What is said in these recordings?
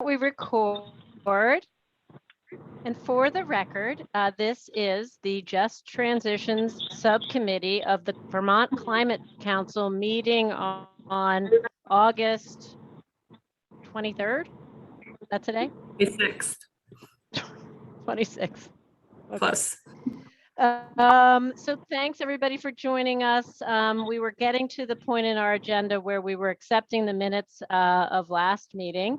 we record. And for the record, this is the Just Transitions Subcommittee of the Vermont Climate Council meeting on August 23rd. That's today? 26th. 26th. Okay. Plus. So thanks everybody for joining us. We were getting to the point in our agenda where we were accepting the minutes of last meeting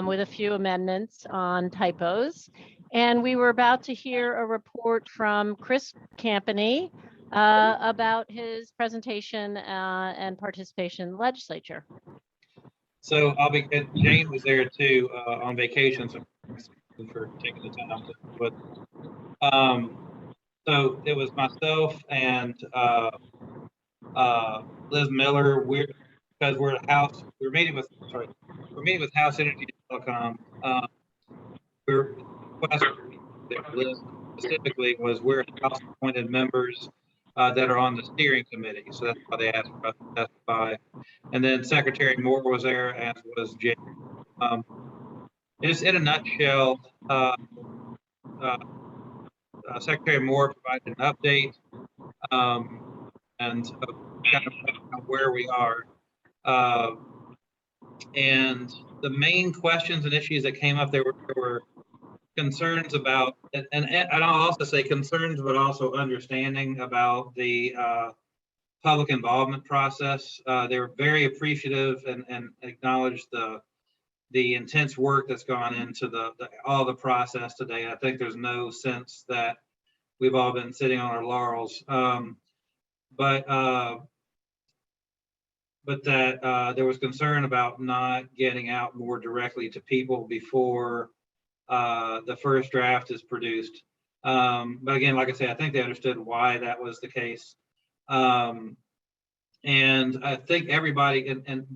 with a few amendments on typos. And we were about to hear a report from Chris Campany about his presentation and participation in the legislature. So Jane was there too on vacation, so thanks for taking the time to, but so it was myself and Liz Miller. Because we're meeting with House Energy and Telecom. We're requesting that Liz specifically was we're House appointed members that are on the steering committee, so that's why they asked for us to testify. And then Secretary Moore was there, as was Jay. Just in a nutshell, Secretary Moore provided an update and kind of where we are. And the main questions and issues that came up, there were concerns about, and I'll also say concerns, but also understanding about the public involvement process. They were very appreciative and acknowledged the intense work that's gone into all the process today. I think there's no sense that we've all been sitting on our laurels, but that there was concern about not getting out more directly to people before the first draft is produced. But again, like I say, I think they understood why that was the case. And I think everybody,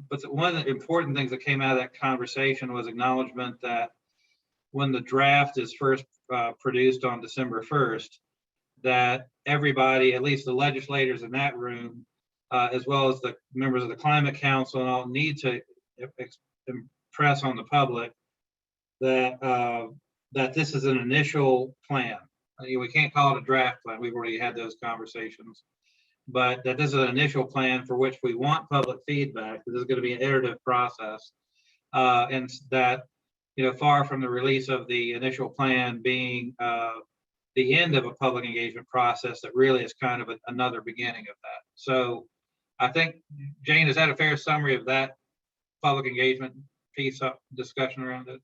but one of the important things that came out of that conversation was acknowledgement that when the draft is first produced on December 1st, that everybody, at least the legislators in that room, as well as the members of the Climate Council and all, need to impress on the public that that this is an initial plan. We can't call it a draft plan. We've already had those conversations, but that this is an initial plan for which we want public feedback. This is going to be an iterative process, and that, far from the release of the initial plan being the end of a public engagement process, that really is kind of another beginning of that. So I think, Jane, is that a fair summary of that public engagement piece of discussion around it?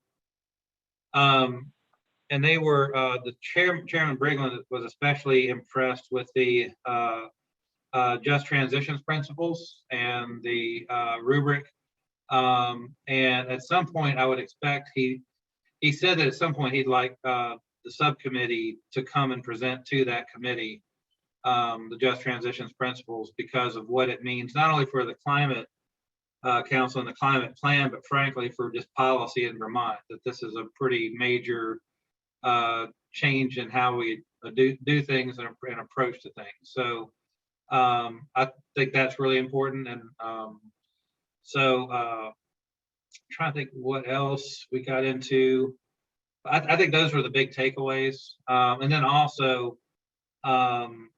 And they were, the Chairman Brigland was especially impressed with the just transitions principles and the rubric. And at some point, I would expect he said that at some point he'd like the subcommittee to come and present to that committee the just transitions principles, because of what it means, not only for the climate council and the climate plan, but frankly for just policy in Vermont, that this is a pretty major change in how we do things and approach to things. So I think that's really important. And trying to think what else we got into. I think those were the big takeaways. And then also, I'm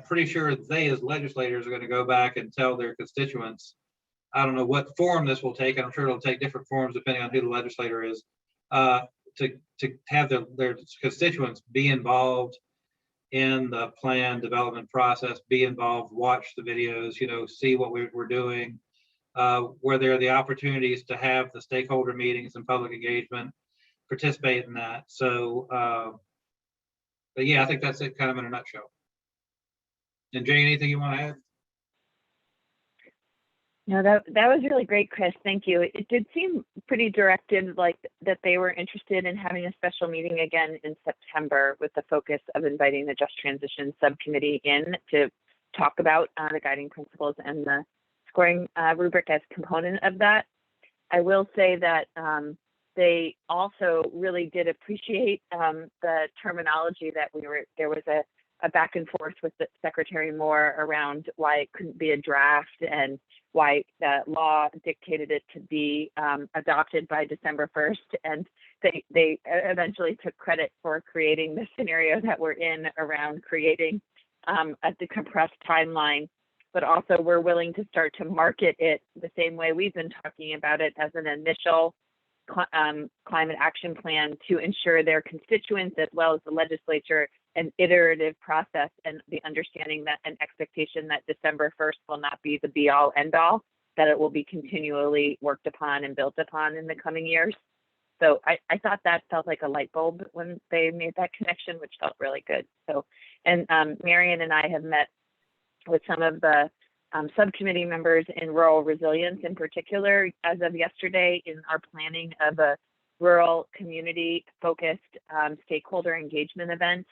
pretty sure they as legislators are going to go back and tell their constituents, I don't know what form this will take, and I'm sure it'll take different forms depending on who the legislator is, to have their constituents be involved in the plan development process, be involved, watch the videos, see what we're doing, where there are the opportunities to have the stakeholder meetings and public engagement, participate in that. So, but yeah, I think that's it kind of in a nutshell. And Jane, anything you want to add? No, that was really great, Chris. Thank you. It did seem pretty directed, like that they were interested in having a special meeting again in September with the focus of inviting the Just Transition Subcommittee in to talk about the guiding principles and the scoring rubric as component of that. I will say that they also really did appreciate the terminology that there was a back and forth with the Secretary Moore around why it couldn't be a draft and why the law dictated it to be adopted by December 1st. And they eventually took credit for creating the scenario that we're in around creating a compressed timeline. But also we're willing to start to market it the same way we've been talking about it, as an initial climate action plan to ensure their constituents as well as the legislature an iterative process, and the understanding that an expectation that December 1st will not be the be all end all, that it will be continually worked upon and built upon in the coming years. So I thought that felt like a light bulb when they made that connection, which felt really good. So, and Marion and I have met with some of the subcommittee members in rural resilience in particular as of yesterday in our planning of a rural community focused stakeholder engagement event.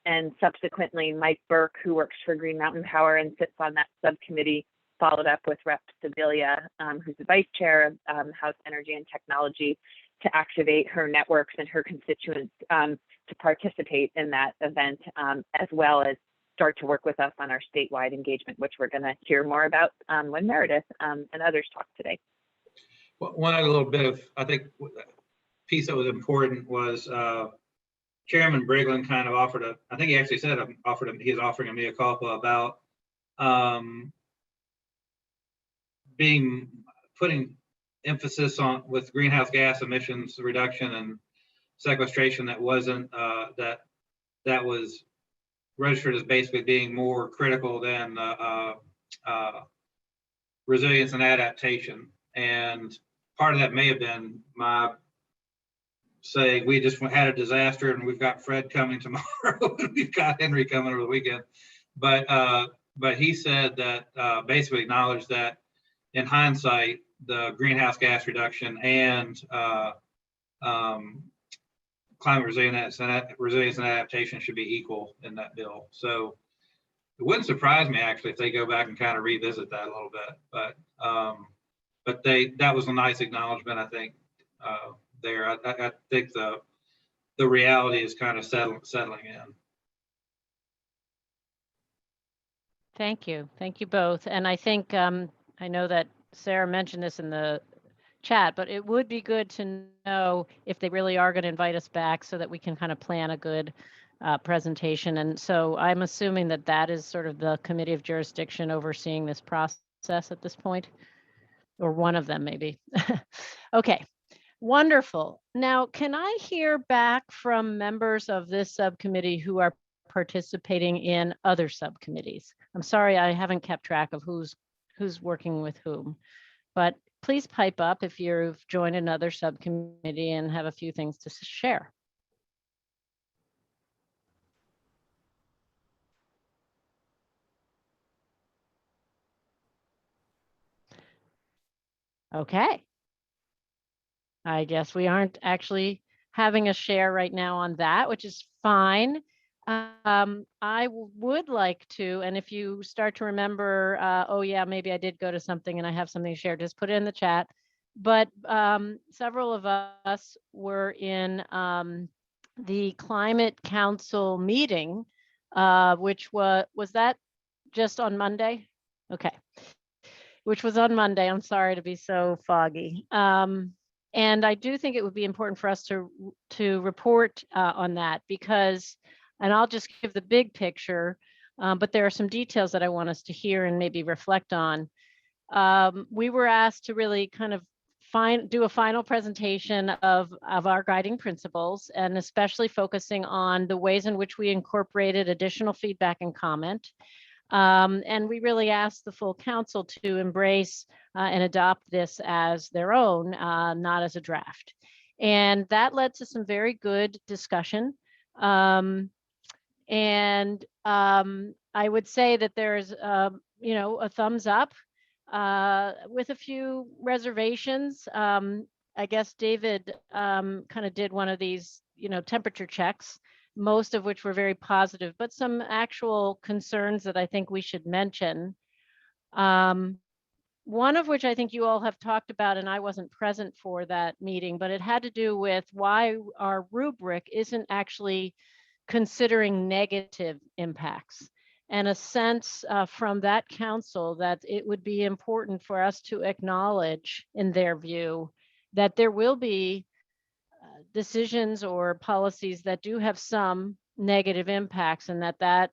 And subsequently, Mike Burke, who works for Green Mountain Power and sits on that subcommittee, followed up with Rep. Sevilla, who's the vice chair of House Energy and Technology, to activate her networks and her constituents to participate in that event, as well as start to work with us on our statewide engagement, which we're going to hear more about when Meredith and others talk today. Well, one other little bit of, I think, piece that was important was Chairman Briglin kind of offered I think he actually said he's offering a mea culpa about putting emphasis on with greenhouse gas emissions reduction and sequestration that wasn't that was registered as basically being more critical than resilience and adaptation. And part of that may have been my saying we just had a disaster and we've got Fred coming tomorrow and we've got Henry coming over the weekend. But he said that basically acknowledged that in hindsight, the greenhouse gas reduction and climate resilience and adaptation should be equal in that bill. So it wouldn't surprise me actually if they go back and kind of revisit that a little bit. But that was a nice acknowledgement, I think. There, I think the reality is kind of settling in. Thank you both. And I think I know that Sarah mentioned this in the chat, but it would be good to know if they really are going to invite us back so that we can kind of plan a good presentation. And so I'm assuming that is sort of the committee of jurisdiction overseeing this process at this point, or one of them maybe. Okay. Wonderful. Now, can I hear back from members of this subcommittee who are participating in other subcommittees? I'm sorry, I haven't kept track of who's working with whom, but please pipe up if you've joined another subcommittee and have a few things to share. Okay. I guess we aren't actually having a share right now on that, which is fine. I would like to, and if you start to remember, oh yeah, maybe I did go to something and I have something to share, just put it in the chat. But several of us were in the Climate Council meeting, which was that just on Monday? Okay, which was on Monday. I'm sorry to be so foggy. And I do think it would be important for us to report on that because, and I'll just give the big picture, but there are some details that I want us to hear and maybe reflect on. We were asked to really kind of do a final presentation of our guiding principles, and especially focusing on the ways in which we incorporated additional feedback and comment. And we really asked the full council to embrace and adopt this as their own, not as a draft. And that led to some very good discussion. And I would say that there's, a thumbs up with a few reservations. I guess David kind of did one of these, temperature checks, most of which were very positive, but some actual concerns that I think we should mention. One of which I think you all have talked about, and I wasn't present for that meeting, but it had to do with why our rubric isn't actually considering negative impacts, and a sense from that council that it would be important for us to acknowledge, in their view, that there will be decisions or policies that do have some negative impacts, and that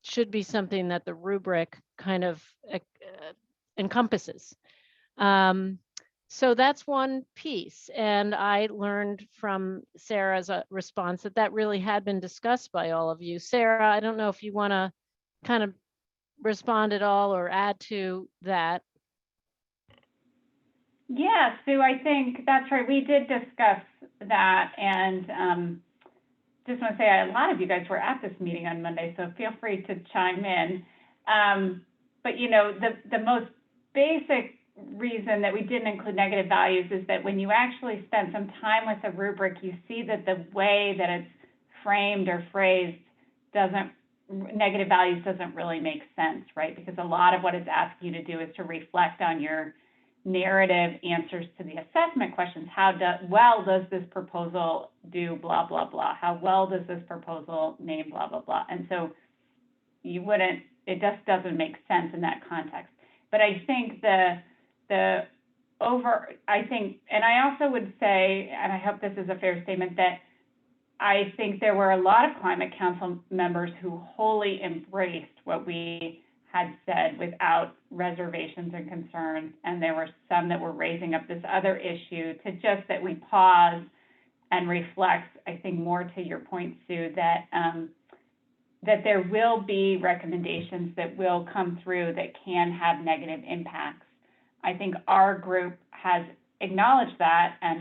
should be something that the rubric kind of encompasses. So that's one piece. And I learned from Sarah's response that really had been discussed by all of you. Sarah, I don't know if you want to kind of respond at all or add to that. Yeah, Sue, I think that's right. We did discuss that, and just want to say a lot of you guys were at this meeting on Monday, so feel free to chime in. But you know, the most basic reason that we didn't include negative values is that when you actually spend some time with the rubric, you see that the way that it's framed or phrased negative values doesn't really make sense, right? Because a lot of what it's asking you to do is to reflect on your narrative answers to the assessment questions. How well does this proposal do blah, blah, blah? How well does this proposal name blah, blah, blah? And so it just doesn't make sense in that context. But I think and I also would say, and I hope this is a fair statement, that I think there were a lot of Climate Council members who wholly embraced what we had said without reservations and concerns, and there were some that were raising up this other issue to just that we pause and reflect. I think more to your point, Sue, that that there will be recommendations that will come through that can have negative impacts. I think our group has acknowledged that, and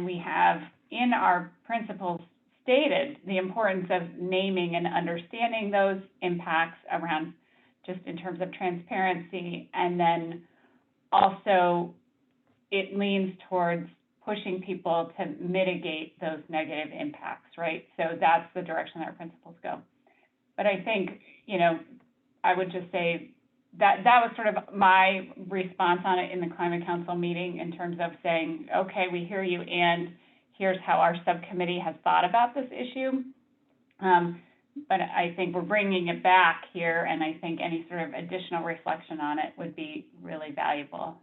we have in our principles stated the importance of naming and understanding those impacts around just in terms of transparency, and then also it leans towards pushing people to mitigate those negative impacts, right? So that's the direction that our principles go. But I think, you know, I would just say that that was sort of my response on it in the Climate Council meeting, in terms of saying, okay, we hear you, and here's how our subcommittee has thought about this issue. But I think we're bringing it back here, and I think any sort of additional reflection on it would be really valuable.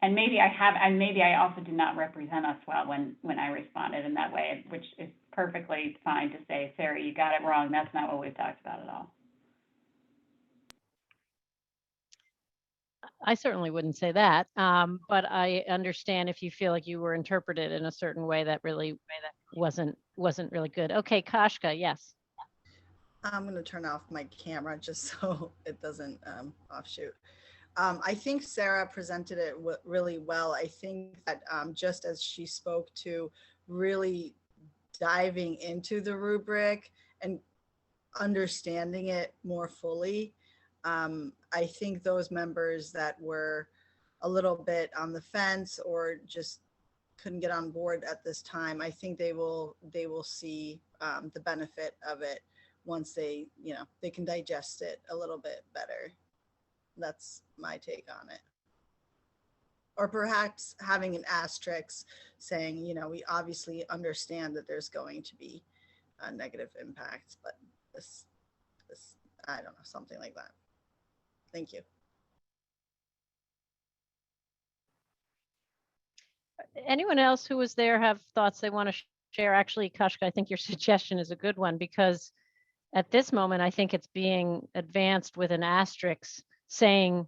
And maybe I also did not represent us well when I responded in that way, which is perfectly fine to say, Sarah, you got it wrong. That's not what we've talked about at all. I certainly wouldn't say that, but I understand if you feel like you were interpreted in a certain way that really wasn't really good. Okay, Kashka, yes. I'm going to turn off my camera just so it doesn't offshoot. I think Sarah presented it really well. I think that just as she spoke to really diving into the rubric and understanding it more fully, I think those members that were a little bit on the fence or just couldn't get on board at this time, I think they will see the benefit of it once they can digest it a little bit better. That's my take on it. Or perhaps having an asterisk saying, we obviously understand that there's going to be a negative impact, but this, I don't know, something like that. Thank you. Anyone else who was there have thoughts they want to share? Actually, Kashka, I think your suggestion is a good one, because at this moment, I think it's being advanced with an asterisk saying,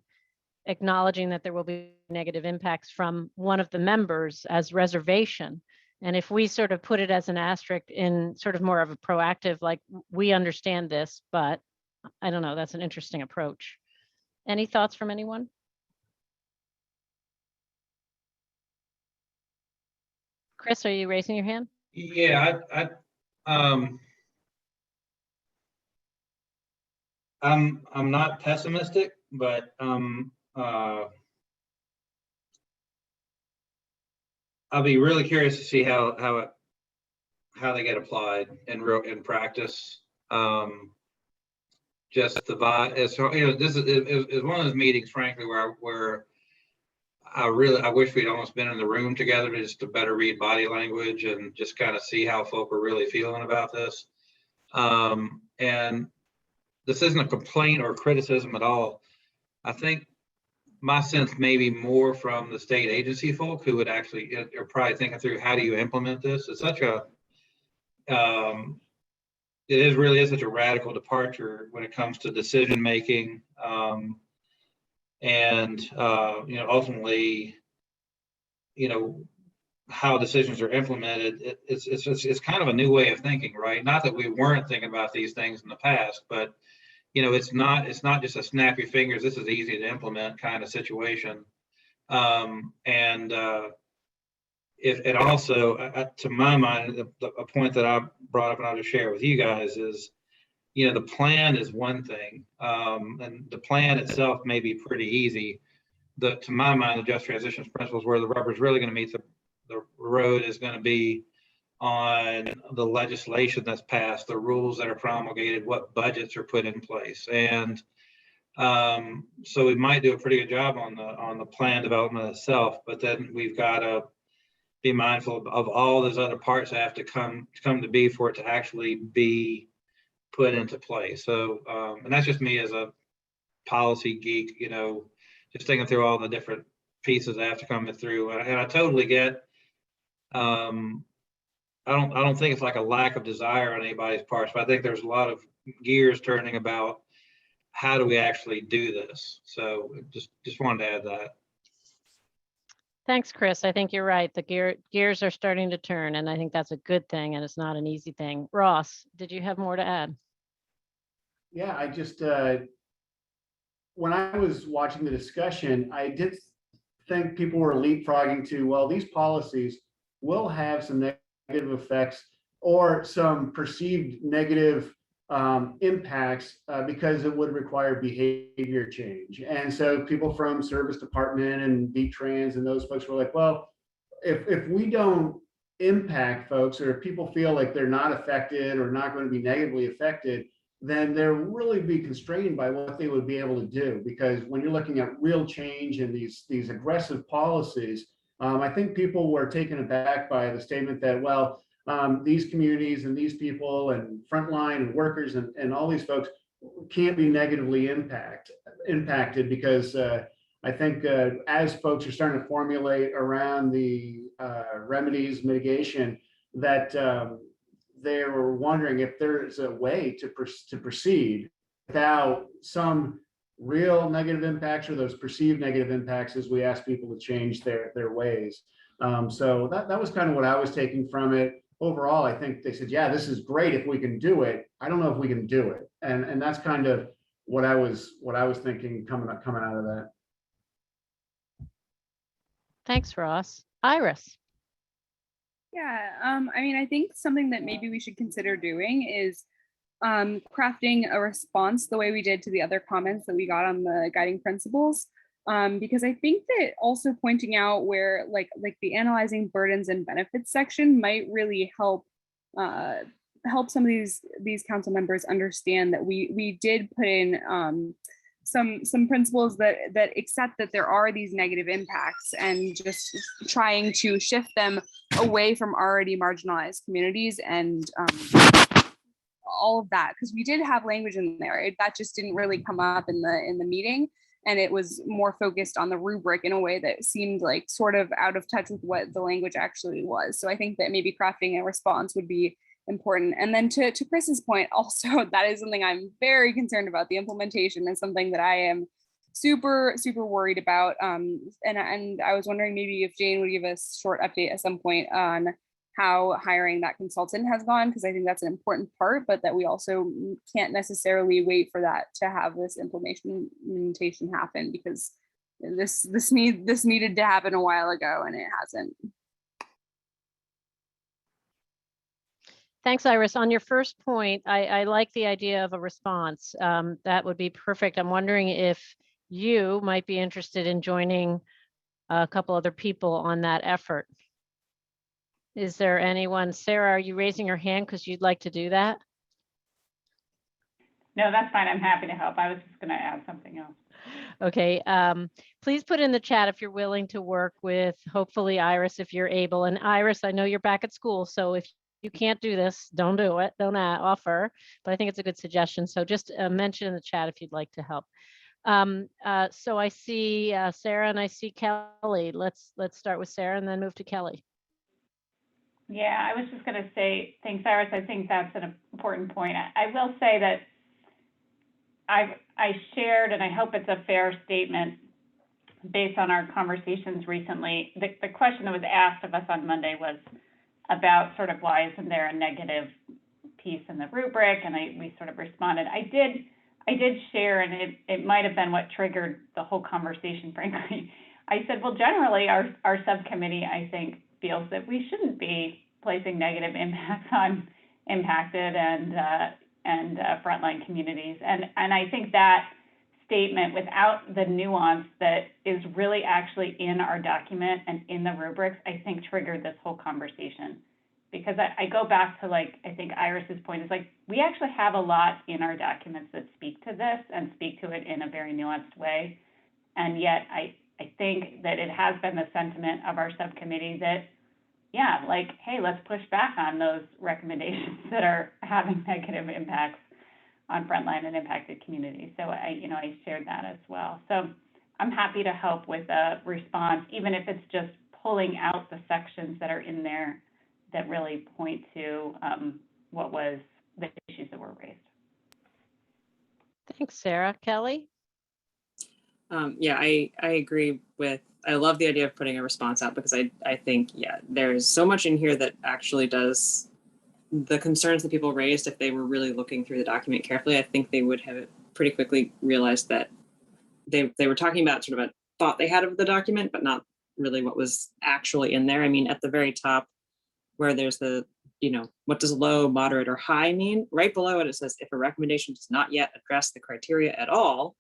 acknowledging that there will be negative impacts from one of the members as reservation. And if we sort of put it as an asterisk in sort of more of a proactive, like, we understand this, but I don't know, that's an interesting approach. Any thoughts from anyone? Chris, are you raising your hand? Yeah, I'm not pessimistic, but I'll be really curious to see how they get applied in practice. Just the vibe, this is one of those meetings, frankly, where I wish we'd almost been in the room together just to better read body language and just kind of see how folk are really feeling about this. And this isn't a complaint or criticism at all. I think my sense may be more from the state agency folk who would actually are probably thinking through how do you implement this. It's such a really is such a radical departure when it comes to decision making, and ultimately, how decisions are implemented. It's kind of a new way of thinking, right? Not that we weren't thinking about these things in the past, but it's not just a snap your fingers, this is easy to implement kind of situation. If it also, to my mind, a point that I brought up and I'll just share with you guys is, the plan is one thing, and the plan itself may be pretty easy. To my mind, the just transitions principles where the rubber is really going to meet the road is going to be on the legislation that's passed, the rules that are promulgated, what budgets are put in place. And so we might do a pretty good job on the plan development itself, but then we've got to be mindful of all those other parts that have to come to be for it to actually be put into place. So, and that's just me as a policy geek, just thinking through all the different pieces that have to come through. And I totally get, I don't think it's like a lack of desire on anybody's part, but I think there's a lot of gears turning about how do we actually do this. So just wanted to add that. Thanks, Chris. I think you're right. The gears are starting to turn, and I think that's a good thing, and it's not an easy thing. Ross, did you have more to add? Yeah, I just, when I was watching the discussion, I did think people were leapfrogging to, well, these policies will have some negative effects or some perceived negative impacts because it would require behavior change. And so people from service department and V-Trans and those folks were like, well, if we don't impact folks, or if people feel like they're not affected or not going to be negatively affected, then they'll really be constrained by what they would be able to do. Because when you're looking at real change in these aggressive policies, I think people were taken aback by the statement that, well, these communities and these people and frontline and workers and all these folks can't be negatively impacted because I think as folks are starting to formulate around the remedies mitigation, that they were wondering if there's a way to proceed without some real negative impacts or those perceived negative impacts as we ask people to change their ways. So that was kind of what I was taking from it. Overall, I think they said, yeah, this is great if we can do it. I don't know if we can do it. And that's kind of what I was thinking coming out of that. Thanks, Ross. Iris. Yeah, I mean, I think something that maybe we should consider doing is crafting a response the way we did to the other comments that we got on the guiding principles. Because I think that also pointing out where like the analyzing burdens and benefits section might really help some of these council members understand that we did put in some principles that accept that there are these negative impacts and just trying to shift them away from already marginalized communities and all of that, because we did have language in there that just didn't really come up in the meeting, and it was more focused on the rubric in a way that seemed like sort of out of touch with what the language actually was. So I think that maybe crafting a response would be important. And then to Chris's point, also, that is something I'm very concerned about. The implementation is something that I am super worried about. And I was wondering maybe if Jane would give us a short update at some point on how hiring that consultant has gone, because I think that's an important part, but that we also can't necessarily wait for that to have this implementation happen, because this needed to happen a while ago and it hasn't. Thanks, Iris. On your first point, I like the idea of a response. That would be perfect. I'm wondering if you might be interested in joining a couple other people on that effort. Is there anyone? Sarah, are you raising your hand because you'd like to do that? No, that's fine. I'm happy to help. I was just going to add something else. Okay, please put in the chat if you're willing to work with, hopefully Iris, if you're able. And Iris, I know you're back at school, so if you can't do this, don't do it, don't offer, but I think it's a good suggestion. So just mention in the chat if you'd like to help. So I see Sarah and I see Kelly. Let's start with Sarah and then move to Kelly. Yeah, I was just going to say, thanks, Iris. I think that's an important point. I will say that I shared, and I hope it's a fair statement based on our conversations recently. The question that was asked of us on Monday was about sort of why isn't there a negative piece in the rubric, and we sort of responded. I did share, and it might have been what triggered the whole conversation, frankly. I said, well, generally our subcommittee, I think, feels that we shouldn't be placing negative impacts on impacted and frontline communities. And I think that statement, without the nuance that is really actually in our document and in the rubrics, I think triggered this whole conversation. Because I go back to, like, I think Iris's point is, like, we actually have a lot in our documents that speak to this and speak to it in a very nuanced way. And yet I think that it has been the sentiment of our subcommittee that, yeah, like, hey, let's push back on those recommendations that are having negative impacts on frontline and impacted communities. So I shared that as well. So I'm happy to help with a response, even if it's just pulling out the sections that are in there that really point to what was the issues that were raised. Thanks, Sarah. Kelly? Yeah, I agree with, I love the idea of putting a response out, because I think, yeah, there's so much in here that actually does the concerns that people raised. If they were really looking through the document carefully, I think they would have pretty quickly realized that they were talking about sort of a thought they had of the document, but not really what was actually in there. I mean, at the very top where there's the, what does low, moderate, or high mean? Right below it, it says, if a recommendation does not yet address the criteria at all,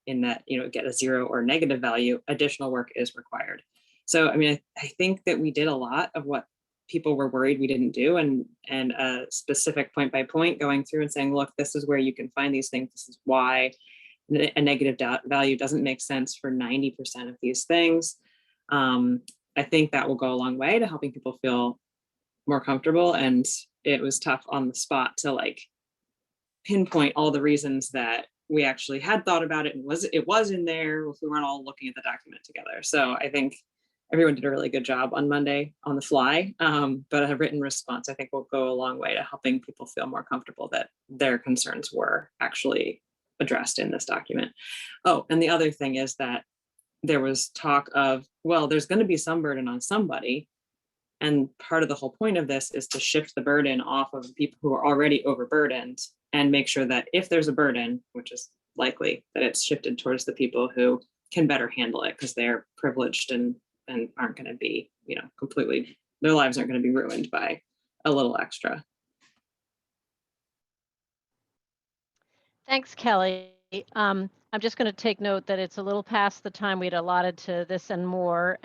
in that, get a 0 or negative value, additional work is required. So, I mean, I think that we did a lot of what people were worried we didn't do, and a specific point by point going through and saying, look, this is where you can find these things. This is why a negative value doesn't make sense for 90% of these things. I think that will go a long way to helping people feel more comfortable. And it was tough on the spot to, like, pinpoint all the reasons that we actually had thought about it and it was in there if we weren't all looking at the document together. So I think everyone did a really good job on Monday on the fly, but a written response, I think, will go a long way to helping people feel more comfortable that their concerns were actually addressed in this document. Oh, and the other thing is that there was talk of, well, there's going to be some burden on somebody. And part of the whole point of this is to shift the burden off of people who are already overburdened and make sure that if there's a burden, which is likely, that it's shifted towards the people who can better handle it because they're privileged and aren't going to be, completely, their lives aren't going to be ruined by a little extra. Thanks, Kelly. I'm just going to take note that it's a little past the time we'd allotted to this and more.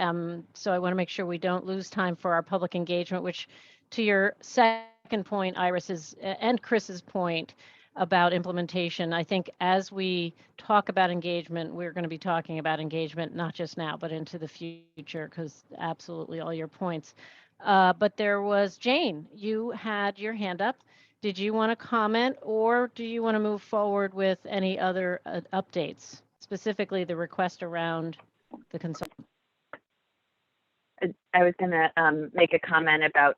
So I want to make sure we don't lose time for our public engagement, which, to your second point, Iris's and Chris's point about implementation, I think as we talk about engagement, we're going to be talking about engagement, not just now, but into the future, because absolutely all your points. But there was Jane, you had your hand up. Did you want to comment, or do you want to move forward with any other updates, specifically the request around the concern? I was going to make a comment about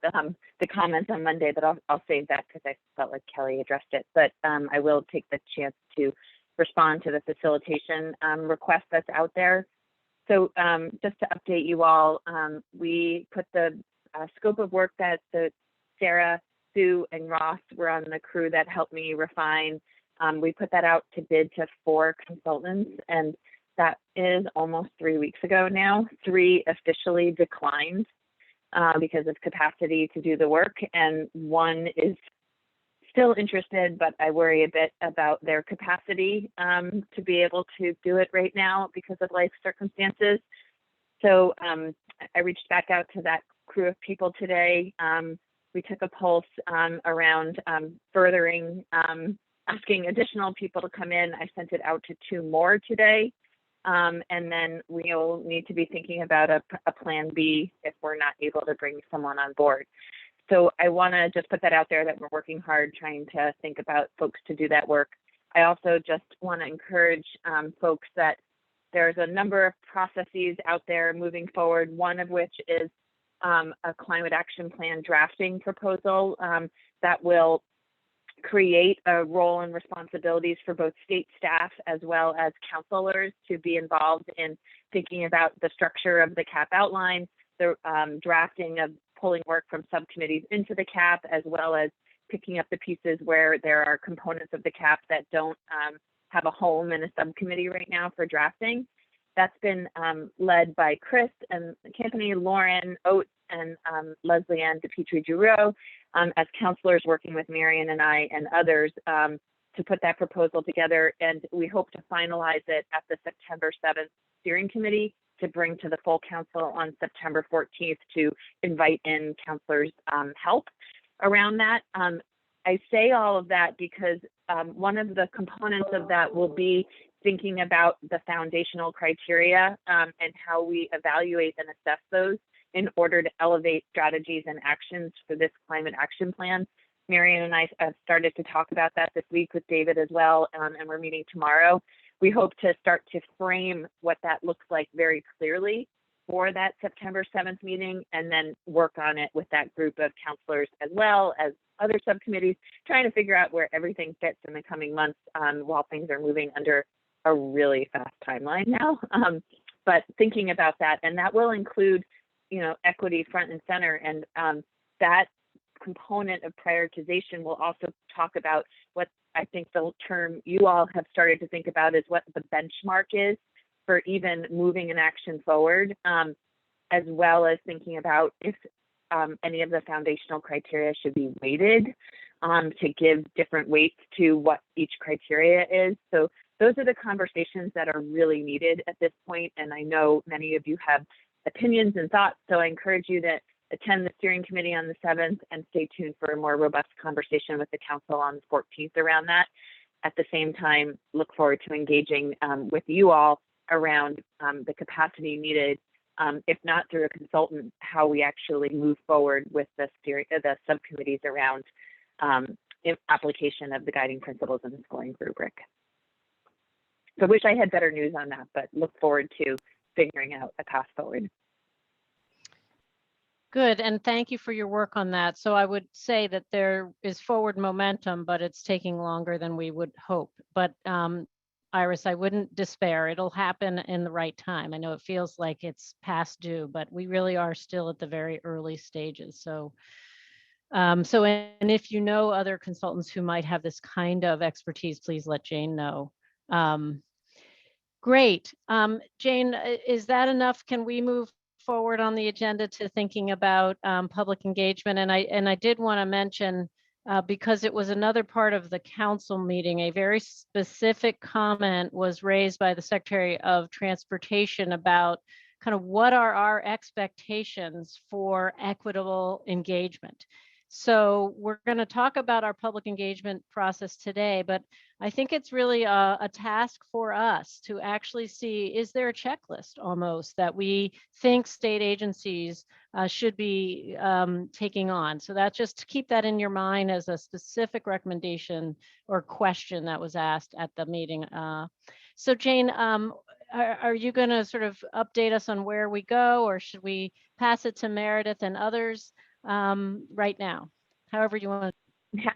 the comments on Monday, but I'll save that because I felt like Kelly addressed it. But I will take the chance to respond to the facilitation request that's out there. So just to update you all, we put the scope of work that Sarah, Sue, and Ross were on the crew that helped me refine. We put that out to bid to 4 consultants, and that is almost 3 weeks ago now. 3 officially declined because of capacity to do the work, and 1 is still interested, but I worry a bit about their capacity to be able to do it right now because of life circumstances. So I reached back out to that crew of people today. We took a pulse around furthering, asking additional people to come in. I sent it out to 2 more today. And then we'll need to be thinking about a plan B if we're not able to bring someone on board. So I want to just put that out there that we're working hard trying to think about folks to do that work. I also just want to encourage folks that there's a number of processes out there moving forward, one of which is a climate action plan drafting proposal that will create a role and responsibilities for both state staff as well as counselors to be involved in thinking about the structure of the CAP outline, the drafting of pulling work from subcommittees into the CAP, as well as picking up the pieces where there are components of the CAP that don't have a home in a subcommittee right now for drafting. That's been led by Chris and Company, Lauren Oates, and Leslie Ann DePietri-Giroux as counselors working with Marion and I and others to put that proposal together. And we hope to finalize it at the September 7th steering committee to bring to the full council on September 14th to invite in counselors' help around that. I say all of that because one of the components of that will be thinking about the foundational criteria and how we evaluate and assess those in order to elevate strategies and actions for this climate action plan. Marion and I have started to talk about that this week with David as well, and we're meeting tomorrow. We hope to start to frame what that looks like very clearly for that September 7th meeting, and then work on it with that group of counselors as well as other subcommittees, trying to figure out where everything fits in the coming months while things are moving under a really fast timeline now. But thinking about that, and that will include, equity front and center, and that component of prioritization will also talk about what I think the term you all have started to think about is what the benchmark is for even moving an action forward, as well as thinking about if any of the foundational criteria should be weighted to give different weights to what each criteria is. So those are the conversations that are really needed at this point. And I know many of you have opinions and thoughts, so I encourage you to attend the steering committee on the 7th and stay tuned for a more robust conversation with the council on the 14th around that. At the same time, look forward to engaging with you all around the capacity needed, if not through a consultant, how we actually move forward with the subcommittees around application of the guiding principles in the scoring rubric. So I wish I had better news on that, but look forward to figuring out a path forward. Good, and thank you for your work on that. So I would say that there is forward momentum, but it's taking longer than we would hope. But Iris, I wouldn't despair. It'll happen in the right time. I know it feels like it's past due, but we really are still at the very early stages. So, and if you know other consultants who might have this kind of expertise, please let Jane know. Great. Jane, is that enough? Can we move forward on the agenda to thinking about public engagement? And I did want to mention, because it was another part of the council meeting, a very specific comment was raised by the Secretary of Transportation about kind of what are our expectations for equitable engagement. So we're going to talk about our public engagement process today, but I think it's really a task for us to actually see, is there a checklist almost that we think state agencies should be taking on? So that's just to keep that in your mind as a specific recommendation or question that was asked at the meeting. So Jane, are you going to sort of update us on where we go, or should we pass it to Meredith and others right now? However you want to.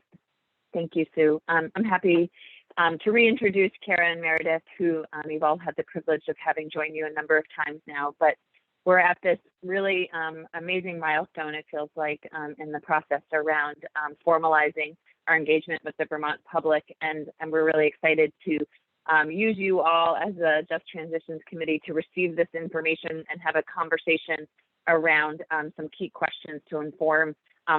Thank you, Sue. I'm happy to reintroduce Kara and Meredith, who you've all had the privilege of having joined you a number of times now, but we're at this really amazing milestone, it feels like, in the process around formalizing our engagement with the Vermont public, and we're really excited to use you all as a Just Transitions Committee to receive this information and have a conversation around some key questions to inform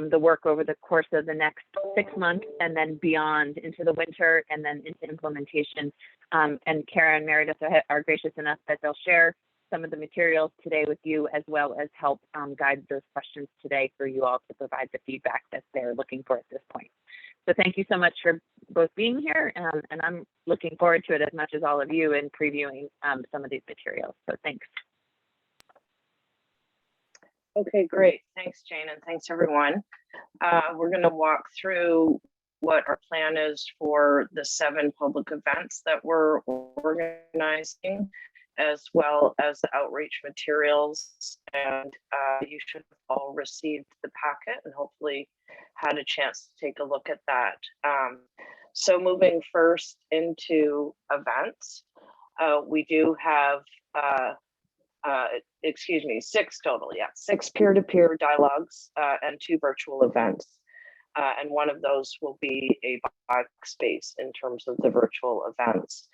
the work over the course of the next 6 months and then beyond into the winter and then into implementation. And Kara and Meredith are gracious enough that they'll share some of the materials today with you, as well as help guide those questions today for you all to provide the feedback that they're looking for at this point. So thank you so much for both being here, and I'm looking forward to it as much as all of you in previewing some of these materials. So thanks. Okay, great. Thanks, Jane, and thanks, everyone. We're going to walk through what our plan is for the 7 public events that we're organizing, as well as the outreach materials. And you should have all received the packet and hopefully had a chance to take a look at that. So moving first into events, we do have 6 total, 6 peer-to-peer dialogues and 2 virtual events. And one of those will be a space in terms of the virtual events.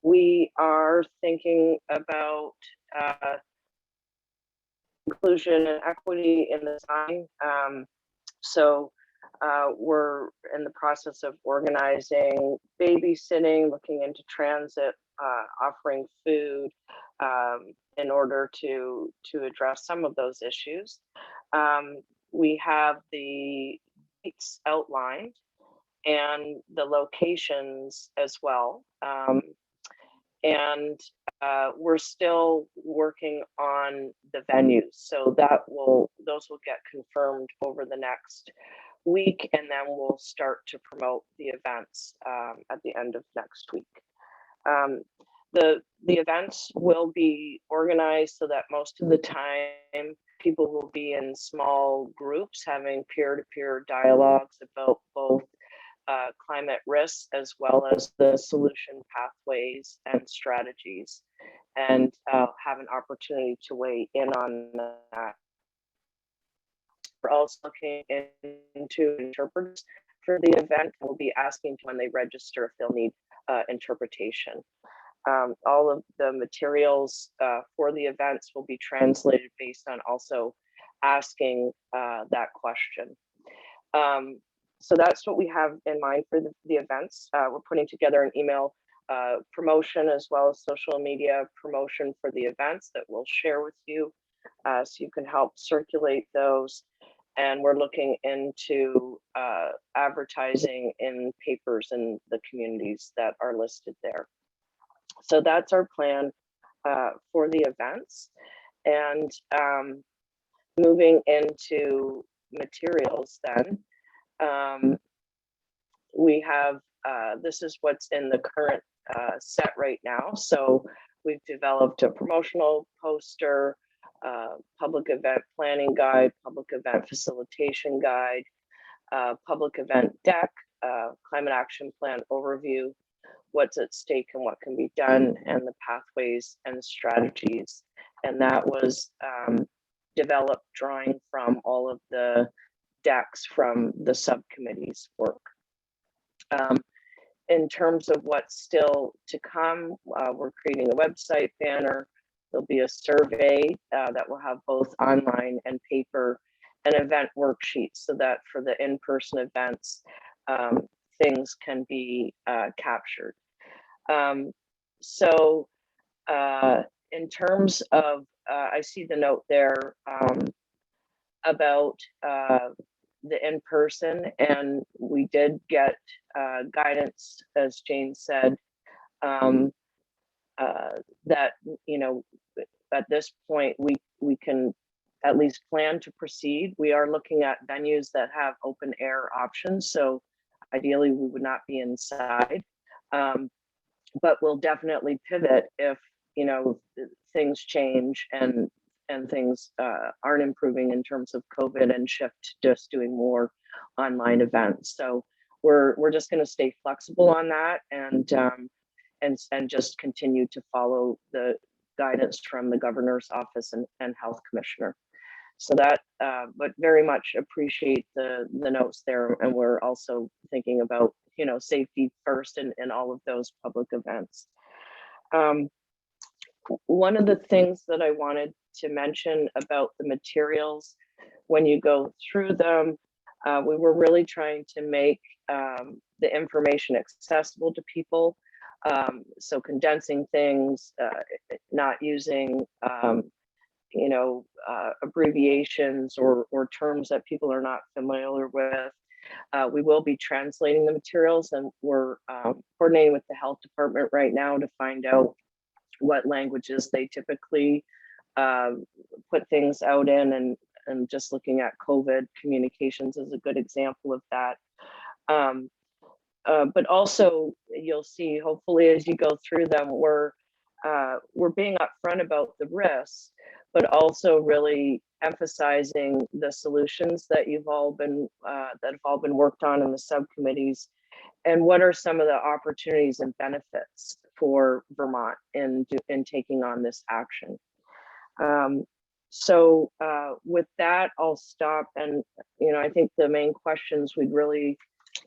We are thinking about inclusion and equity in the design. So we're in the process of organizing babysitting, looking into transit, offering food in order to address some of those issues. We have the dates outlined and the locations as well. And we're still working on the venues. So those will get confirmed over the next week, and then we'll start to promote the events at the end of next week. The events will be organized so that most of the time people will be in small groups having peer-to-peer dialogues about both climate risks as well as the solution pathways and strategies, and have an opportunity to weigh in on that. We're also looking into interpreters for the event. We'll be asking when they register if they'll need interpretation. All of the materials for the events will be translated based on also asking that question. So that's what we have in mind for the events. We're putting together an email promotion as well as social media promotion for the events that we'll share with you, so you can help circulate those. And we're looking into advertising in papers in the communities that are listed there. So that's our plan for the events. And moving into materials then, we have, this is what's in the current set right now. So we've developed a promotional poster, public event planning guide, public event facilitation guide, public event deck, climate action plan overview, what's at stake and what can be done, and the pathways and strategies. And that was developed drawing from all of the decks from the subcommittee's work. In terms of what's still to come, we're creating a website banner. There'll be a survey that will have both online and paper, and event worksheets, so that for the in-person events, things can be captured. So in terms of, I see the note there about the in-person, and we did get guidance, as Jane said, that, you know, at this point we can at least plan to proceed. We are looking at venues that have open air options, so ideally we would not be inside, but we'll definitely pivot if, you know, things change and things aren't improving in terms of COVID, and shift just doing more online events. So we're just going to stay flexible on that, and just continue to follow the guidance from the governor's office and health commissioner. So that, but very much appreciate the notes there, and we're also thinking about, you know, safety first in all of those public events. One of the things that I wanted to mention about the materials, when you go through them, we were really trying to make the information accessible to people. So condensing things, not using, abbreviations or terms that people are not familiar with. We will be translating the materials, and we're coordinating with the health department right now to find out what languages they typically put things out in, and just looking at COVID communications is a good example of that. But also you'll see, hopefully, as you go through them, we're being upfront about the risks, but also really emphasizing the solutions that have all been worked on in the subcommittees, and what are some of the opportunities and benefits for Vermont in taking on this action. So with that, I'll stop. And I think the main questions we'd really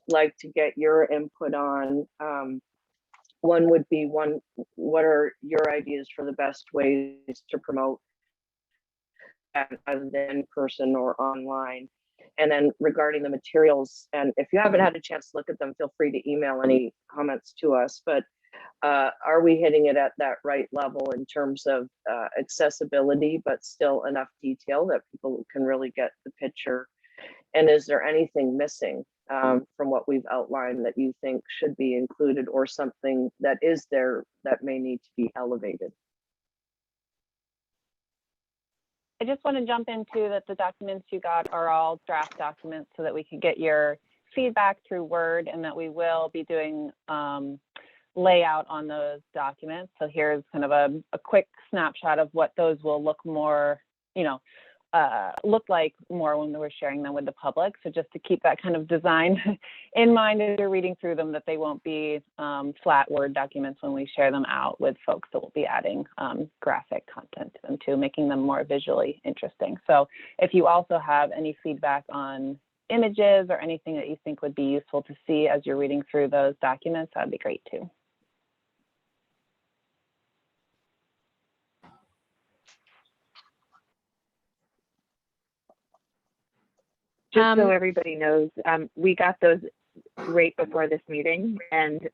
like to get your input on. One would be, what are your ideas for the best ways to promote either in person or online? And then regarding the materials, and if you haven't had a chance to look at them, feel free to email any comments to us. But are we hitting it at that right level in terms of accessibility, but still enough detail that people can really get the picture? And is there anything missing from what we've outlined that you think should be included, or something that is there that may need to be elevated? I just want to jump into that the documents you got are all draft documents so that we can get your feedback through Word, and that we will be doing layout on those documents. So here's kind of a quick snapshot of what those will look more, look like more when we're sharing them with the public. So just to keep that kind of design in mind as you're reading through them, that they won't be flat Word documents when we share them out with folks. That will be adding graphic content to them too, making them more visually interesting. So if you also have any feedback on images or anything that you think would be useful to see as you're reading through those documents, that'd be great too. Just so everybody knows, we got those right before this meeting, and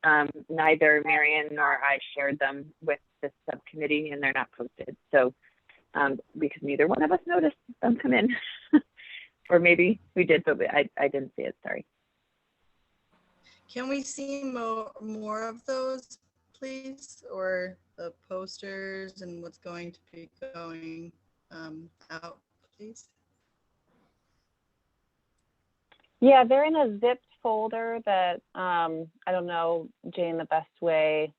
neither Marion nor I shared them with the subcommittee, and they're not posted. So because neither one of us noticed them come in, or maybe we did, but I didn't see it, sorry. Can we see more of those, please? Or the posters and what's going to be going out, please? Yeah, they're in a zipped folder that I don't know, Jane, the best way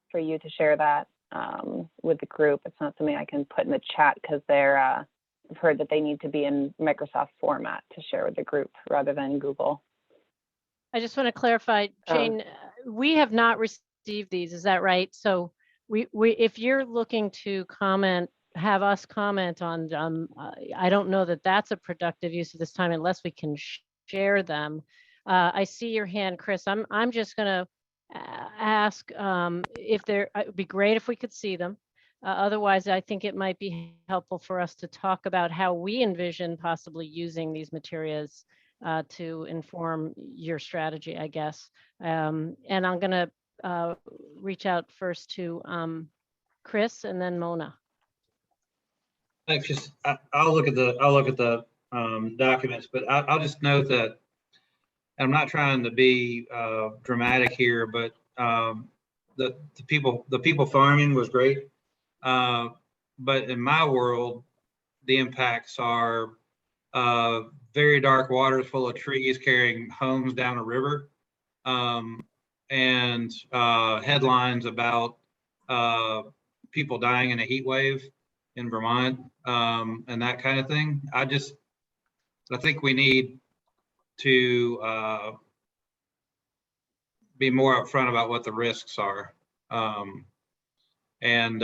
for you to share that with the group. It's not something I can put in the chat because I've heard that they need to be in Microsoft format to share with the group rather than Google. I just want to clarify, Jane, we have not received these, is that right? So we if you're looking to comment, have us comment on them, I don't know that that's a productive use of this time unless we can share them. I see your hand, Chris. I'm just going to ask if it would be great if we could see them. Otherwise, I think it might be helpful for us to talk about how we envision possibly using these materials to inform your strategy, I guess. And I'm going to reach out first to Chris and then Mona. Thanks. Just I'll look at the documents, but I'll just note that I'm not trying to be dramatic here, but the people farming was great, but in my world, the impacts are very dark waters full of trees carrying homes down a river, and headlines about people dying in a heat wave in Vermont, and that kind of thing. I think we need to be more upfront about what the risks are. And